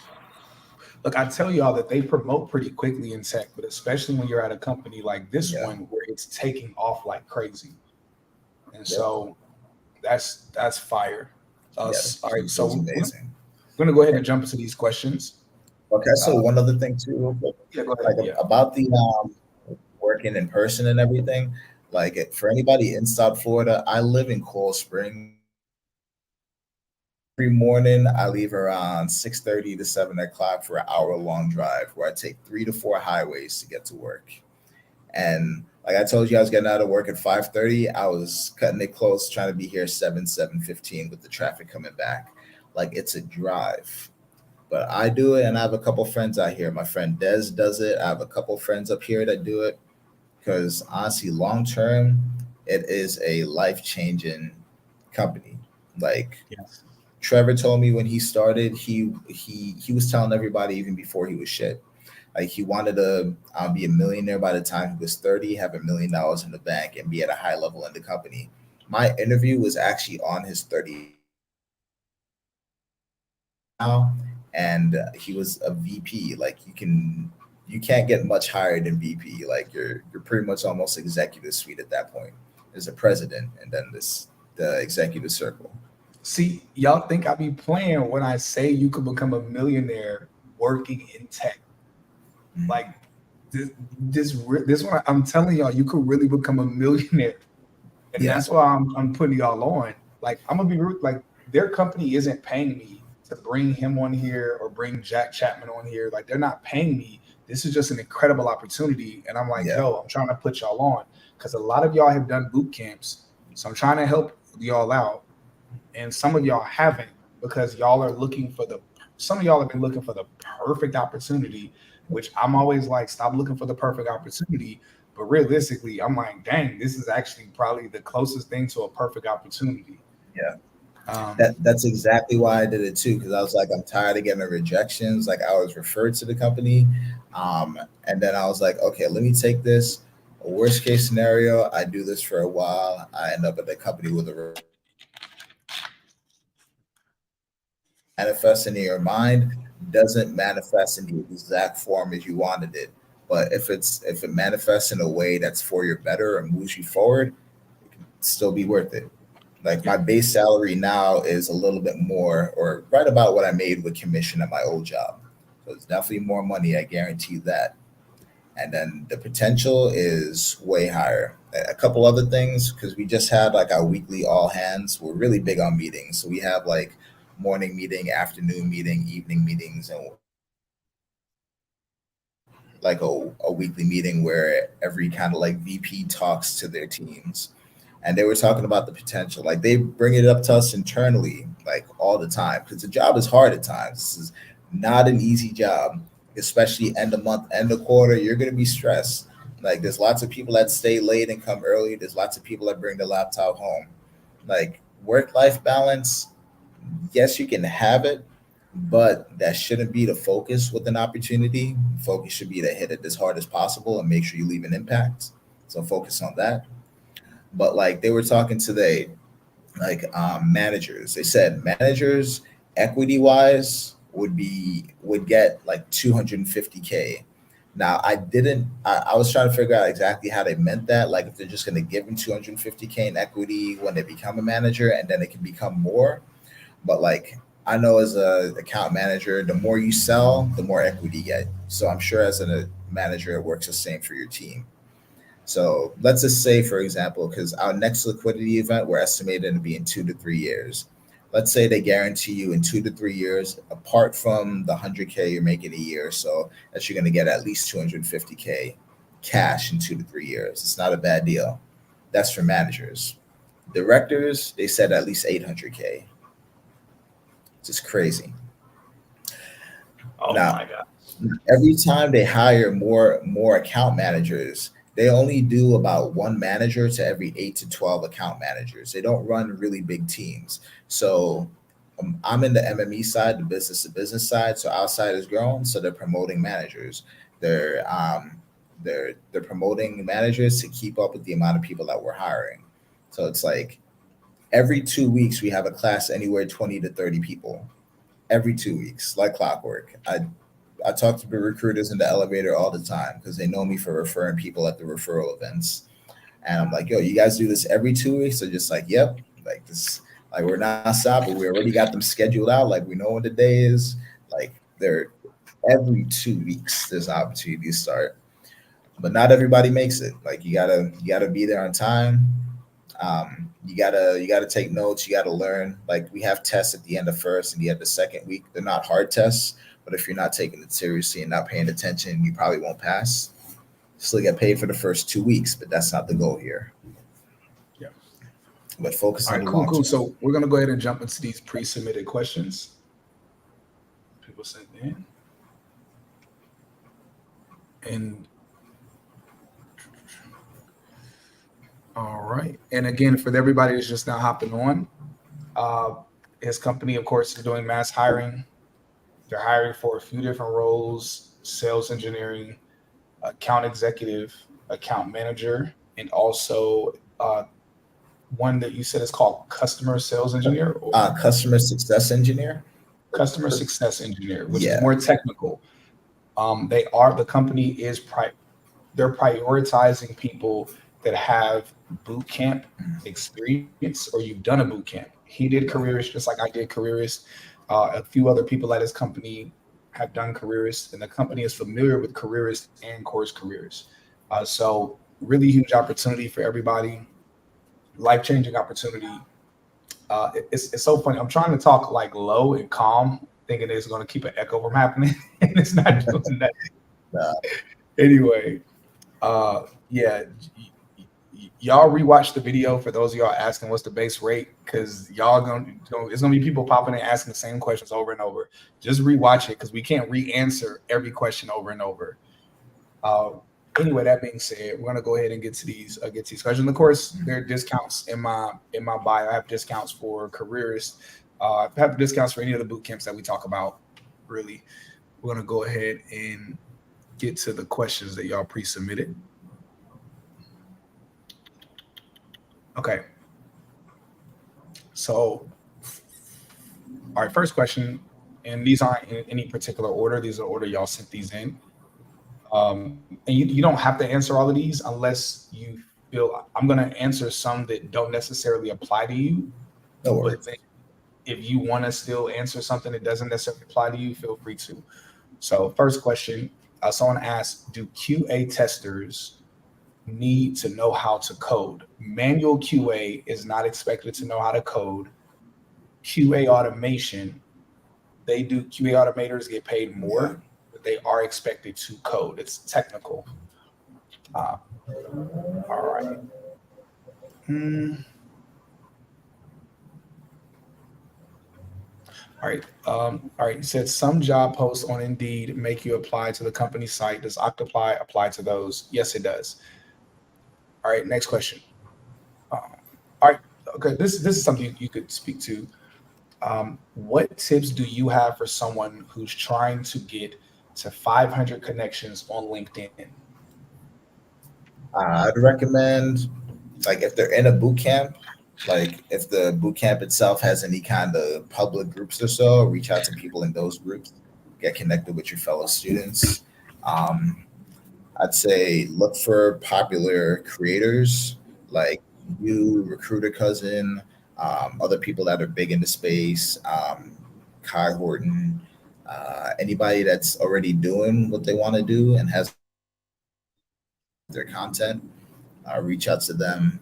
Look, I tell y'all that they promote pretty quickly in tech, but especially when you're at a company like this one where it's taking off like crazy. And so that's fire. All right, so amazing. We're gonna go ahead and jump into these questions. Okay, so one other thing too, real quick, about the working in person and everything. Like for anybody in South Florida, I live in Coral Springs. Every morning, I leave around 6:30 to 7 o'clock for an hour-long drive, where I take 3 to 4 highways to get to work. And like I told you, I was getting out of work at 5:30. I was cutting it close, trying to be here 7:15 with the traffic coming back. Like it's a drive. But I do it, and I have a couple friends out here. My friend Des does it. I have a couple friends up here that do it because honestly, long term, it is a life changing company. Like Trevor told me when he started, he was telling everybody even before he was shit. Like he wanted to be a millionaire by the time he was 30, have $1 million in the bank, and be at a high level in the company. My interview was actually on his 30th now, and he was a VP. Like you can't get much higher than VP. Like you're pretty much almost executive suite at that point. There's a president, and then the executive circle. See, y'all think I be playing when I say you could become a millionaire working in tech. Like this one, I'm telling y'all, you could really become a millionaire, and Yeah, that's why I'm putting y'all on. Like I'm gonna be rude. Like their company isn't paying me to bring him on here or bring Jack Chapman on here. Like they're not paying me. This is just an incredible opportunity, and I'm like, yeah, yo, I'm trying to put y'all on because a lot of y'all have done boot camps, so I'm trying to help y'all out, and some of y'all haven't because y'all are looking for the. Some of y'all have been looking for the perfect opportunity, which I'm always like, stop looking for the perfect opportunity. But realistically, I'm like, dang, this is actually probably the closest thing to a perfect opportunity. yeah. Um, That's exactly why I did it too, because I was like, I'm tired of getting the rejections. Like I was referred to the company, and then I was like, okay, let me take this. Worst case scenario, I do this for a while. I end up at the company with a manifesting in your mind doesn't manifest in the exact form as you wanted it. But if it manifests in a way that's for your better and moves you forward, it can still be worth it. Like yeah, my base salary now is a little bit more or right about what I made with commission at my old job. So it's definitely more money, I guarantee that. And then the potential is way higher. A couple other things, because we just had like our weekly all hands. We're really big on meetings. So we have like morning meeting, afternoon meeting, evening meetings, and like a weekly meeting where every kind of like VP talks to their teams. And they were talking about the potential. Like they bring it up to us internally, like all the time, because the job is hard at times. This is not an easy job, especially end of month, end of quarter. You're going to be stressed. Like there's lots of people that stay late and come early. There's lots of people that bring the laptop home. Like work life balance, yes, you can have it, but that shouldn't be the focus with an opportunity. Focus should be to hit it as hard as possible and make sure you leave an impact. So focus on that. But like they were talking today, like managers, they said managers equity wise would get like 250K. Now I was trying to figure out exactly how they meant that, like if they're just going to give them 250K in equity when they become a manager and then it can become more. But like I know as a account manager, the more you sell, the more equity you get. So I'm sure as a manager, it works the same for your team. So let's just say, for example, because our next liquidity event, we're estimated to be in 2 to 3 years. Let's say they guarantee you in 2 to 3 years, apart from the 100K you're making a year, so that you're going to get at least 250K cash in 2 to 3 years. It's not a bad deal. That's for managers. Directors, they said at least 800K. It's just crazy. oh Now, my god, every time they hire more account managers, they only do about one manager to every 8 to 12 account managers. They don't run really big teams. So I'm in the MME side, the business to business side. So our side is growing, so they're promoting managers. They're promoting managers to keep up with the amount of people that we're hiring. So it's like every 2 weeks we have a class anywhere 20 to 30 people every 2 weeks, like clockwork. I talk to the recruiters in the elevator all the time because they know me for referring people at the referral events. And I'm like, yo, you guys do this every 2 weeks? They're just like, yep, like this, like we're not stopping. We already got them scheduled out. Like we know when the day is. Like they're every 2 weeks there's an opportunity to start. But not everybody makes it. Like you gotta be there on time. You gotta take notes. You gotta learn. Like we have tests at the end of first and the end of second week. They're not hard tests, but if you're not taking it seriously and not paying attention, you probably won't pass. Still get paid for the first 2 weeks, but that's not the goal here. yeah. But focus All on right, the cool, long cool. term. So we're gonna go ahead and jump into these pre-submitted questions people sent in, and all right. And again, for everybody that's just now hopping on, uh, his company, of course, is doing mass hiring. They're hiring for a few different roles: sales engineering, account executive, account manager, and also one that you said is called customer sales engineer. Customer success engineer. customer success engineer, which is Yeah. more technical. The company is they're prioritizing people that have boot camp experience or you've done a boot camp. He did careerist just like I did careerist. A few other people at his company have done careerist, and the company is familiar with careerist and course careers. So really huge opportunity for everybody, life changing opportunity. It's so funny. I'm trying to talk like low and calm, thinking it's going to keep an echo from happening, and it's not doing that. Uh, Anyway, yeah, y'all rewatch the video for those of y'all asking what's the base rate, because y'all it's gonna be people popping in asking the same questions over and over. Just rewatch it because we can't re-answer every question over and over. Uh, anyway, that being said, we're gonna go ahead and get to these questions. Of course, there are discounts in my bio. I have discounts for careerists. I have discounts for any of the boot camps that we talk about. Really, we're gonna go ahead and get to the questions that y'all pre-submitted. Okay. So, all right, first question, and these aren't in any particular order. These are the order y'all sent these in. And you don't have to answer all of these unless you feel I'm going to answer some that don't necessarily apply to you. no But worries. then if you want to still answer something that doesn't necessarily apply to you, feel free to. So, first question, someone asked, do QA testers need to know how to code? Manual QA is not expected to know how to code. QA automation, QA automators get paid more, Yeah. but they are expected to code. It's technical. Uh, all right. All right. All right. You said some job posts on Indeed make you apply to the company site. Does Octopi apply to those? Yes, it does. All right. Next question. All right. Okay. This is something you could speak to. What tips do you have for someone who's trying to get to 500 connections on LinkedIn? I'd recommend, like, if they're in a boot camp, like if the boot camp itself has any kind of public groups or so, reach out to people in those groups, get connected with your fellow students. Um, I'd say look for popular creators like you, Recruiter Cousin, other people that are big in the space, Kai Horton, anybody that's already doing what they want to do and has their content. Reach out to them,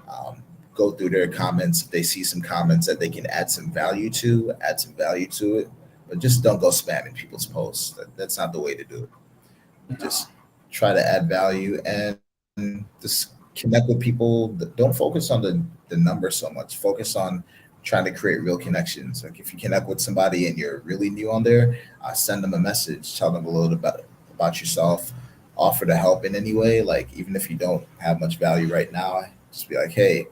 um, go through their comments. If they see some comments that they can add some value to, add some value to it. But just don't go spamming people's posts. That's not the way to do it. Just try to add value and just connect with people. Don't focus on the number so much. Focus on trying to create real connections. Like if you connect with somebody and you're really new on there, send them a message, tell them a little bit about yourself, offer to help in any way. Like even if you don't have much value right now, just be like, hey,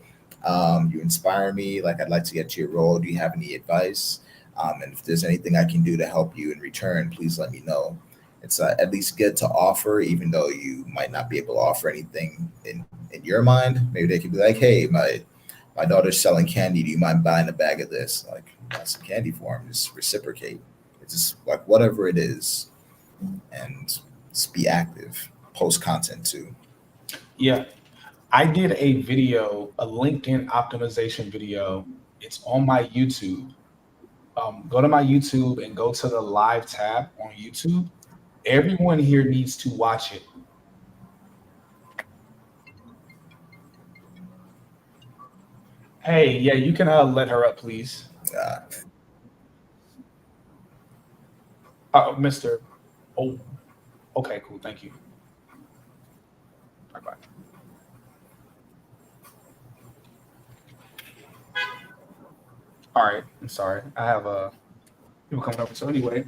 you inspire me. Like I'd like to get to your role. Do you have any advice? And if there's anything I can do to help you in return, please let me know. It's at least good to offer, even though you might not be able to offer anything in your mind. Maybe they could be like, hey, my daughter's selling candy. Do you mind buying a bag of this? Like, buy some candy for them. Just reciprocate. It's just like whatever it is, and just be active. Post content too. Yeah, I did a video, a LinkedIn optimization video. It's on my YouTube. Go to my YouTube and go to the live tab on YouTube. Everyone here needs to watch it. Hey, yeah, you can let her up, please. Uh, Mr. Oh, okay, cool. Thank you. Bye bye. All right, I'm sorry. I have people coming over. So anyway,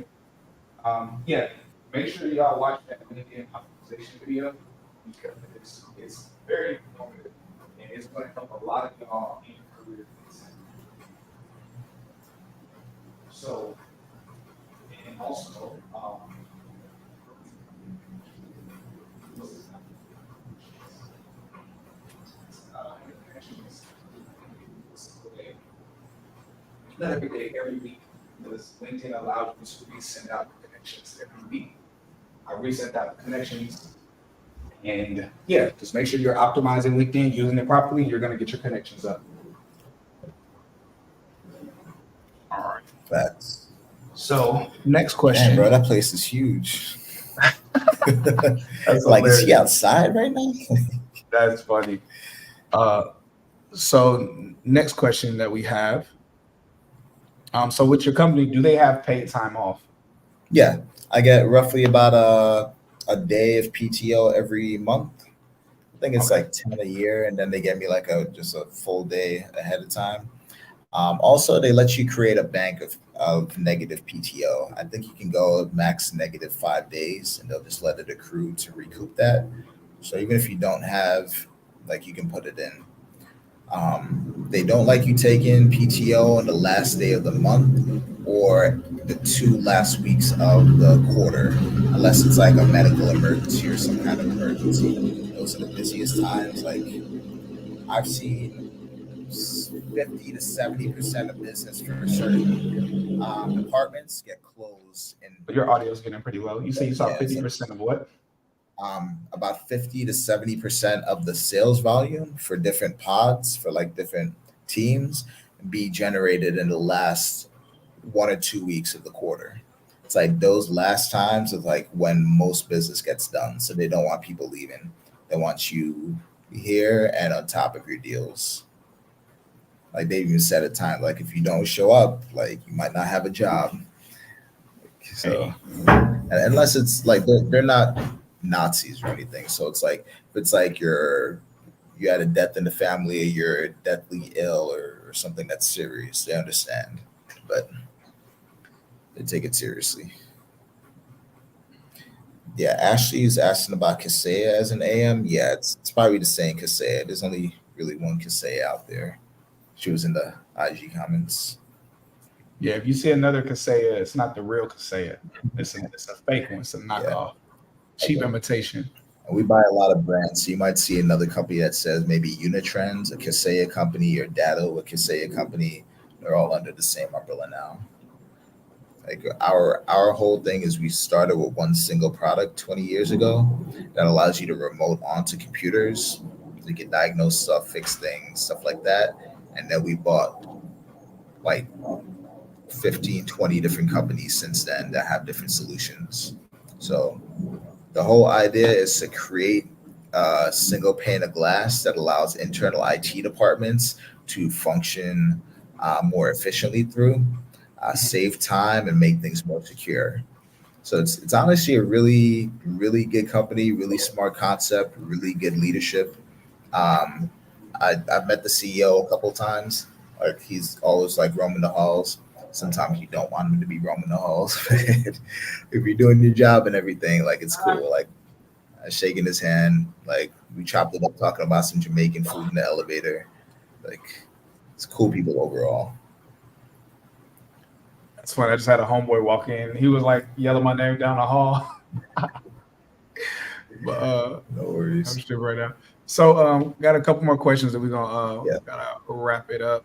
yeah, make sure y'all watch that LinkedIn optimization video because it's very informative and it's going to help a lot of y'all in career things. So, and also, not every day, every week. because LinkedIn allows you to resend out connections every week. I resent out connections, and yeah, just make sure you're optimizing LinkedIn, using it properly. You're going to get your connections up. All right. Facts. So next question. Damn, bro, that place is huge. That's Like, is hilarious. he outside right now? That's funny. So next question that we have. So with your company, do they have paid time off? Yeah, I get roughly about a day of PTO every month. I think it's Okay. like 10 a year, and then they get me like just a full day ahead of time. Also, they let you create a bank of negative PTO. I think you can go max negative 5 days, and they'll just let it accrue to recoup that. So even if you don't have, like, you can put it in. They don't like you taking PTO on the last day of the month or the 2 last weeks of the quarter, unless it's like a medical emergency or some kind of emergency. Those are the busiest times. Like, I've seen 50 to 70% of business for certain departments get closed in. Your audio is getting pretty low. You say you saw 50% of what? About 50 to 70% of the sales volume for different pods, for like different teams, be generated in the last 1 or 2 weeks of the quarter. It's like those last times of like when most business gets done. So they don't want people leaving. They want you here and on top of your deals. Like they even set a time, like if you don't show up, like you might not have a job. So unless it's like they're not Nazis or anything. So it's like if it's like you had a death in the family, you're deathly ill or something that's serious, they understand. But they take it seriously. Yeah, Ashley is asking about Kaseya as an AM. Yeah, it's probably the same Kaseya. There's only really one Kaseya out there. She was in the IG comments. Yeah, if you see another Kaseya, it's not the real Kaseya. It's a fake one. It's a knockoff, cheap imitation. And we buy a lot of brands. So you might see another company that says maybe Unitrends, a Kaseya company, or Datto, a Kaseya company. They're all under the same umbrella now. Like our whole thing is we started with one single product 20 years ago that allows you to remote onto computers. So you can diagnose stuff, fix things, stuff like that. And then we bought like 15, 20 different companies since then that have different solutions. So the whole idea is to create a single pane of glass that allows internal IT departments to function more efficiently through, save time, and make things more secure. So it's honestly a really, really good company, really smart concept, really good leadership. I've met the CEO a couple times. Like he's always like roaming the halls. Sometimes you don't want him to be roaming the halls. If you're doing your job and everything, like it's cool. Like shaking his hand, like we chopped it up talking about some Jamaican food in the elevator. Like it's cool people overall. That's funny. I just had a homeboy walk in. He was like yelling my name down the hall. But No I'm worries. still right now. So got a couple more questions that we're gonna Yeah. gotta wrap it up.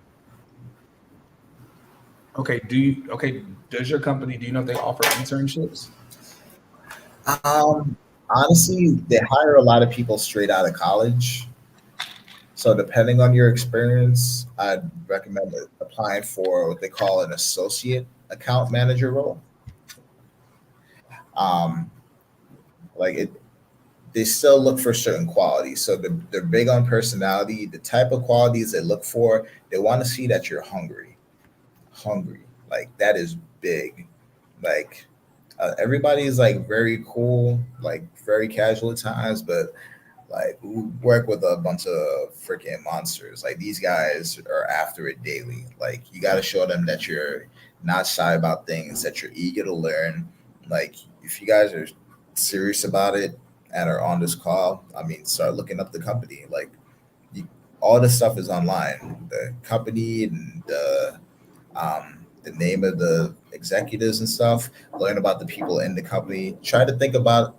Okay, does your company, do you know if they offer internships? Honestly, they hire a lot of people straight out of college. So depending on your experience, I'd recommend applying for what they call an associate account manager role. Um, like it, they still look for certain qualities. So they're big on personality. The type of qualities they look for, they want to see that you're hungry. Hungry. Like that is big. Like everybody is like very cool, like very casual at times, but like we work with a bunch of freaking monsters. Like these guys are after it daily. Like you got to show them that you're not shy about things, that you're eager to learn. Like if you guys are serious about it and are on this call, I mean, start looking up the company. Like you, all this stuff is online. The company and the name of the executives and stuff. Learn about the people in the company. Try to think about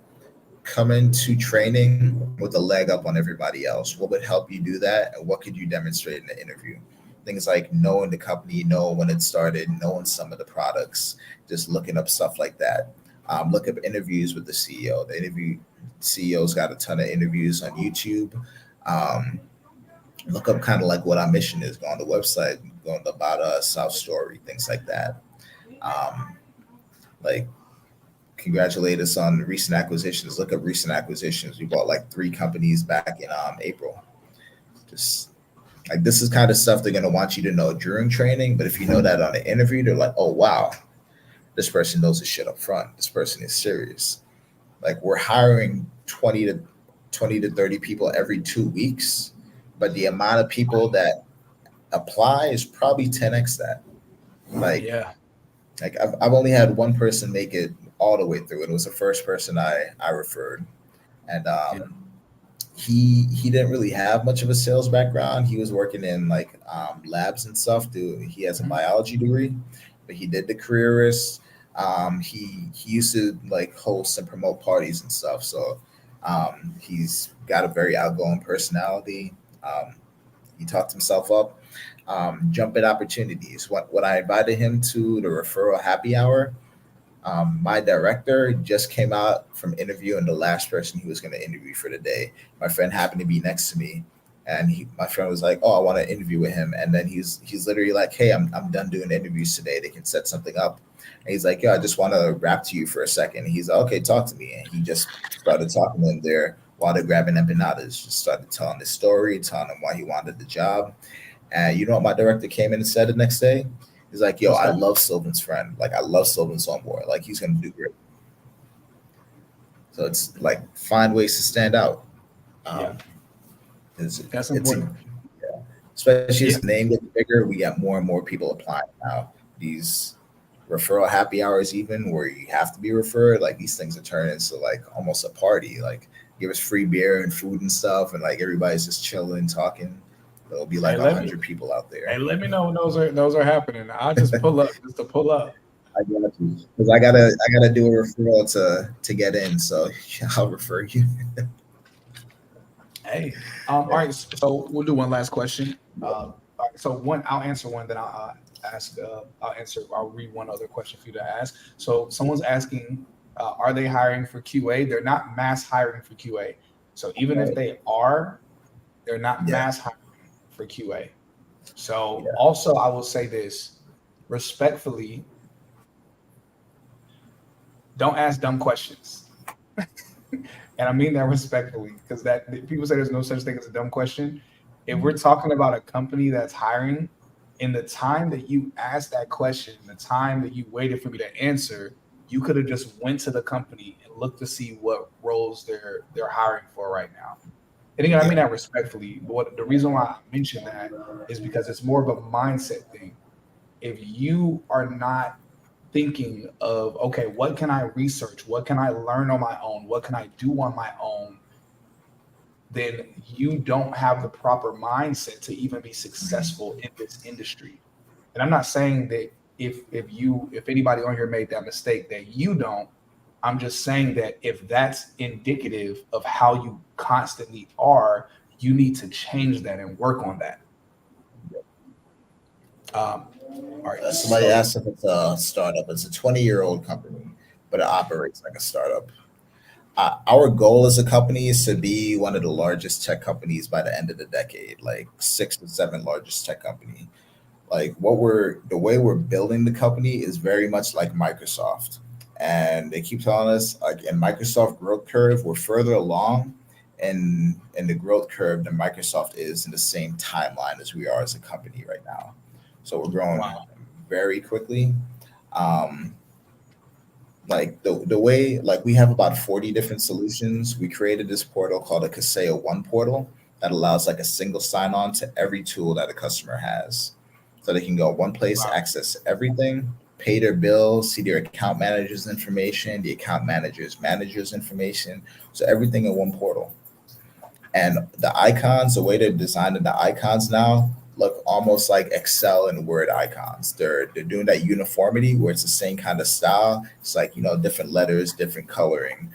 coming to training with a leg up on everybody else. What would help you do that, and what could you demonstrate in the interview? things like knowing the company, knowing when it started, knowing some of the products, just looking up stuff like that. Look up interviews with the CEO. The interview CEO's got a ton of interviews on YouTube. Um, Look up kind of like what our mission is. Go on the website, go on the About Us, our story, things like that. Um, like congratulate us on recent acquisitions. Look up recent acquisitions. We bought like 3 companies back in April. Just like this is kind of stuff they're gonna want you to know during training. But if you know that on the interview, they're like, oh wow, this person knows his shit up front. This person is serious. Like we're hiring 20 to 30 people every 2 weeks, but the amount of people that apply is probably 10x that. Like Yeah. like I've only had one person make it all the way through. It was the first person I referred, and Yeah. he didn't really have much of a sales background. He was working in like labs and stuff. He has a Mhm. biology degree, but he did the careerist. He used to like host and promote parties and stuff. So he's got a very outgoing personality. He talked himself up. Jump at opportunities. When I invited him to the referral happy hour, my director just came out from interviewing the last person he was going to interview for the day. My friend happened to be next to me, and my friend was like, "Oh, I want to interview with him." And then he's literally like, "Hey, I'm done doing interviews today. They can set something up." And he's like, "Yeah, I just want to rap to you for a second." And he's like, "Okay, talk to me." And he just started talking to him there while they're grabbing empanadas. Just started telling his story, telling him why he wanted the job. And you know what my director came in and said the next day? He's like, yo, What's I that? love Sylvan's friend. Like, I love Sylvan's on board. Like, he's going to do great. So it's like, find ways to stand out. Yeah. Um, it's, That's it's a, important. especially Yeah. as the name gets bigger, we got more and more people applying now. These referral happy hours, even where you have to be referred, like, these things are turning into like almost a party. Like, give us free beer and food and stuff, and like everybody's just chilling, talking. There'll be Hey, like a let me hundred people out hey, there. let me know when those are happening. I'll just pull up just to pull up. I got you because I gotta do a referral to get in. So I'll refer you. Hey. All right. So we'll do one last question. All right, so I'll answer one, then ask. I'll read one other question for you to ask. So someone's asking, are they hiring for QA? They're not mass hiring for QA. So even if Right. they are, they're not Yeah, mass hiring for QA. So yeah, also, I will say this respectfully: don't ask dumb questions. And I mean that respectfully, because that people say there's no such thing as a dumb question. If we're talking about a company that's hiring, in the time that you asked that question, the time that you waited for me to answer, you could have just went to the company and looked to see what roles they're hiring for right now. And again, I mean yeah, that respectfully. But the reason why I mention that is because it's more of a mindset thing. If you are not thinking of, okay, what can I research? What can I learn on my own? What can I do on my own? Then you don't have the proper mindset to even be mhm, successful in this industry. And I'm not saying that if anybody on here made that mistake that you don't. I'm just saying that if that's indicative of how you constantly are, you need to change that and work on that. All right. Somebody So asked if it's a startup. It's a 20-year-old company, but it operates like a startup. Our goal as a company is to be one of the largest tech companies by the end of the decade, like 6 to 7 largest tech company. Like the way we're building the company is very much like Microsoft. And they keep telling us like in Microsoft growth curve, we're further along in the growth curve than Microsoft is in the same timeline as we are as a company right now. So we're growing wow. very quickly. Um, like the way like we have about 40 different solutions. We created this portal called a Kaseya One portal that allows like a single sign-on to every tool that a customer has. So they can go one place, Wow. access everything, pay their bills, see their account manager's information, the account manager's information. So everything in one portal. And the icons, the way they're designing the icons now, look almost like Excel and Word icons. They're doing that uniformity where it's the same kind of style. It's like different letters, different coloring,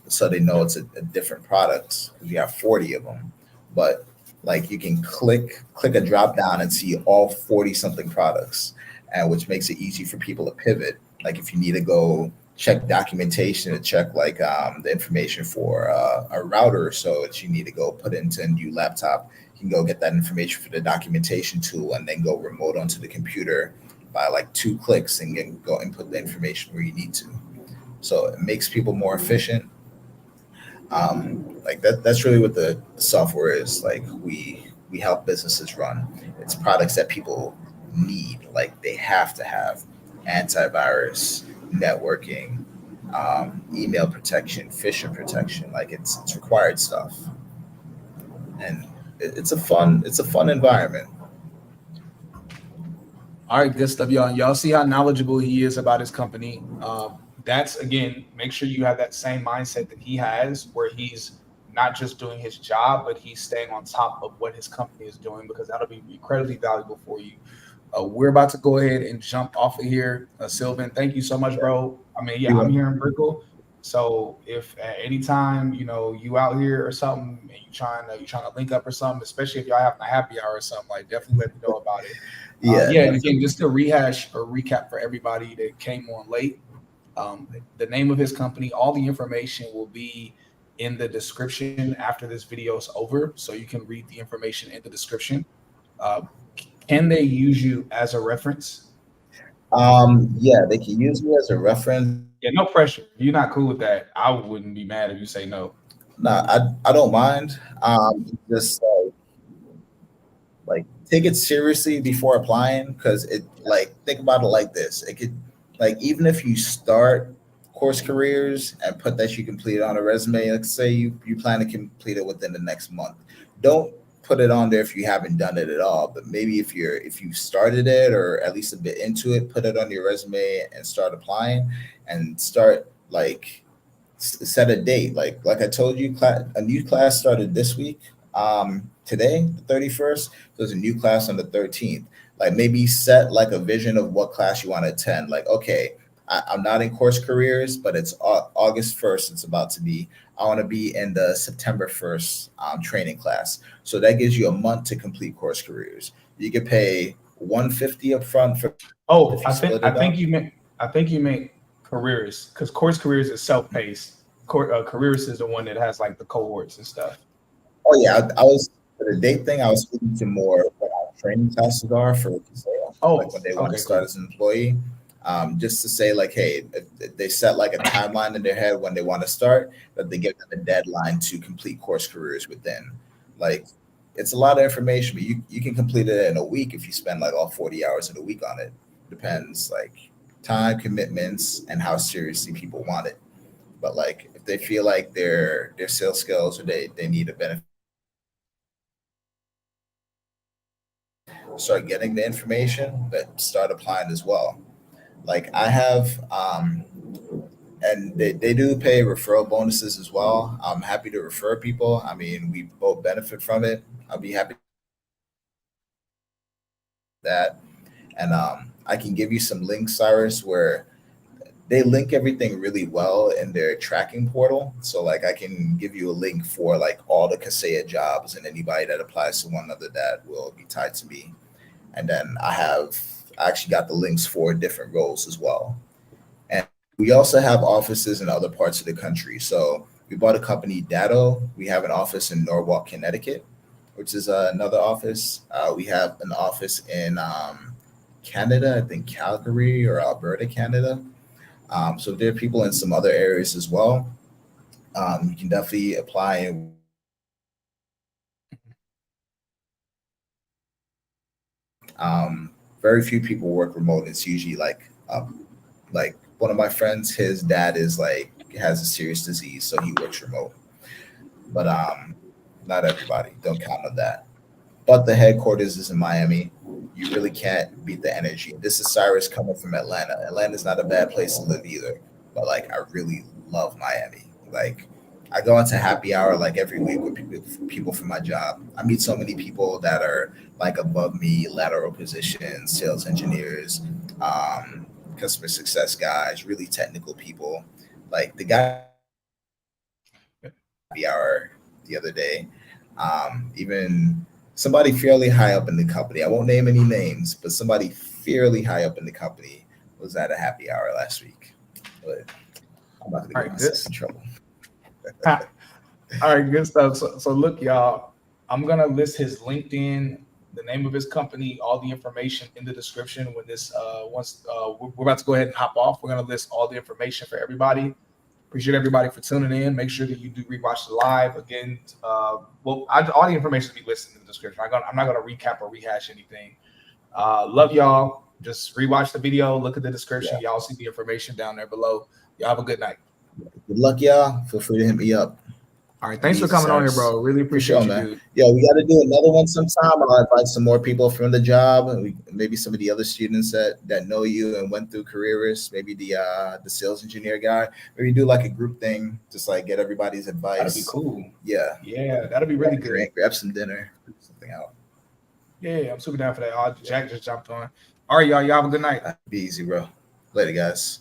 so they know Yeah. it's a different product because you have 40 of them. But like you can click a drop down and see all 40 something products, and which makes it easy for people to pivot. Like if you need to go check documentation to check like the information for a router, so that you need to go put into a new laptop, you can go get that information for the documentation tool and then go remote onto the computer by like 2 clicks and go input the information where you need to. So it makes people more efficient. Like that's really what the software is. Like we help businesses run. It's products that people need, like they have to have: antivirus, networking, email protection, phishing protection. Like it's required stuff, and it's a fun environment. All right, good stuff, y'all. Y'all see how knowledgeable he is about his company. That's again, make sure you have that same mindset that he has, where he's not just doing his job, but he's staying on top of what his company is doing, because that'll be incredibly valuable for you. We're about to go ahead and jump off of here. Sylvan, thank you so much, bro. I mean, yeah, I'm here in Brickell. So if at any time, you out here or something and you trying to link up or something, especially if y'all having a happy hour or something, like definitely let me know about it. Yeah, and again, just to rehash or recap for everybody that came on late, the name of his company, all the information will be in the description after this video is over, so you can read the information in the description. Uh, can they use you as a reference? Yeah, they can use me as a reference. Yeah, no pressure. If you're not cool with that, I wouldn't be mad if you say no. Nah, I don't mind. Just like take it seriously before applying, because it, like, think about it like this: it could, like, even if you start course careers and put that you complete it on a resume, like say you plan to complete it within the next month, don't put it on there if you haven't done it at all. But maybe if you started it or at least a bit into it, put it on your resume and start applying, and start like set a date. Like I told you, a new class started this week. Today, the 31st, there's a new class on the 13th. Like maybe set like a vision of what class you want to attend. Like, okay, I'm not in course careers, but it's August 1st. It's about to be. I want to be in the September 1st training class. So that gives you a month to complete course careers. You could pay 150 up front for. Oh, I think you meant careers, because course careers is self-paced. Careers is the one that has like the cohorts and stuff. Oh yeah, I was, for the date thing. I was speaking to more what our training classes are for Kaseya, like Oh, when they want to okay, start cool. as an employee. Just to say, like, hey, if they set like a timeline in their head when they want to start, that they give them a deadline to complete course careers within. Like, it's a lot of information, but you can complete it in a week if you spend like all 40 hours in a week on it. Depends, like, time commitments and how seriously people want it. But like, if they feel like their sales skills, or they need a benefit, start getting the information, but start applying as well. Like I have, and they do pay referral bonuses as well. I'm happy to refer people. I mean, we both benefit from it. I'll be happy with that. And I can give you some links, Cyrus, where they link everything really well in their tracking portal. So like I can give you a link for like all the Kaseya jobs, and anybody that applies to one other that will be tied to me. And then I actually got the links for different roles as well. And we also have offices in other parts of the country. So we bought a company, Datto. We have an office in Norwalk, Connecticut, which is another office. We have an office in Canada, I think Calgary or Alberta, Canada. So there are people in some other areas as well. You can definitely apply. And very few people work remote. It's usually like one of my friends, his dad is like has a serious disease, so he works remote. But not everybody. Don't count on that. But the headquarters is in Miami. You really can't beat the energy. This is Cyrus coming from Atlanta. Atlanta's not a bad place to live either, but like I really love Miami. Like I go into happy hour like every week with people from my job. I meet so many people that are like above me, lateral positions, sales engineers, um, customer success guys, really technical people. Like the guy happy hour the other day. Even somebody fairly high up in the company. I won't name any names, but somebody fairly high up in the company was at a happy hour last week. But I'm not going to All get right, myself good. in trouble. All right, good stuff. So look, y'all, I'm gonna list his LinkedIn, the name of his company, all the information in the description. When this we're about to go ahead and hop off, we're gonna list all the information for everybody. Appreciate everybody for tuning in. Make sure that you do rewatch the live again. All the information will be listed in the description. I'm not gonna recap or rehash anything. Love y'all. Just rewatch the video, look at the description. Yeah. Y'all see the information down there below. Y'all have a good night. Good luck, y'all. Feel free to hit me up. All right, thanks for coming on here, bro. Really For sure, appreciate you, man. dude. Yeah, we got to do another one sometime. I'll invite some more people from the job, maybe some of the other students that know you and went through Careerist, maybe the sales engineer guy. Maybe do like a group thing, just like get everybody's advice. That'd be cool. Yeah, That'd be really good. Grab some dinner, something out. Yeah, I'm super down for that. Jack just jumped on. All right, y'all have a good night. Be easy, bro. Later, guys.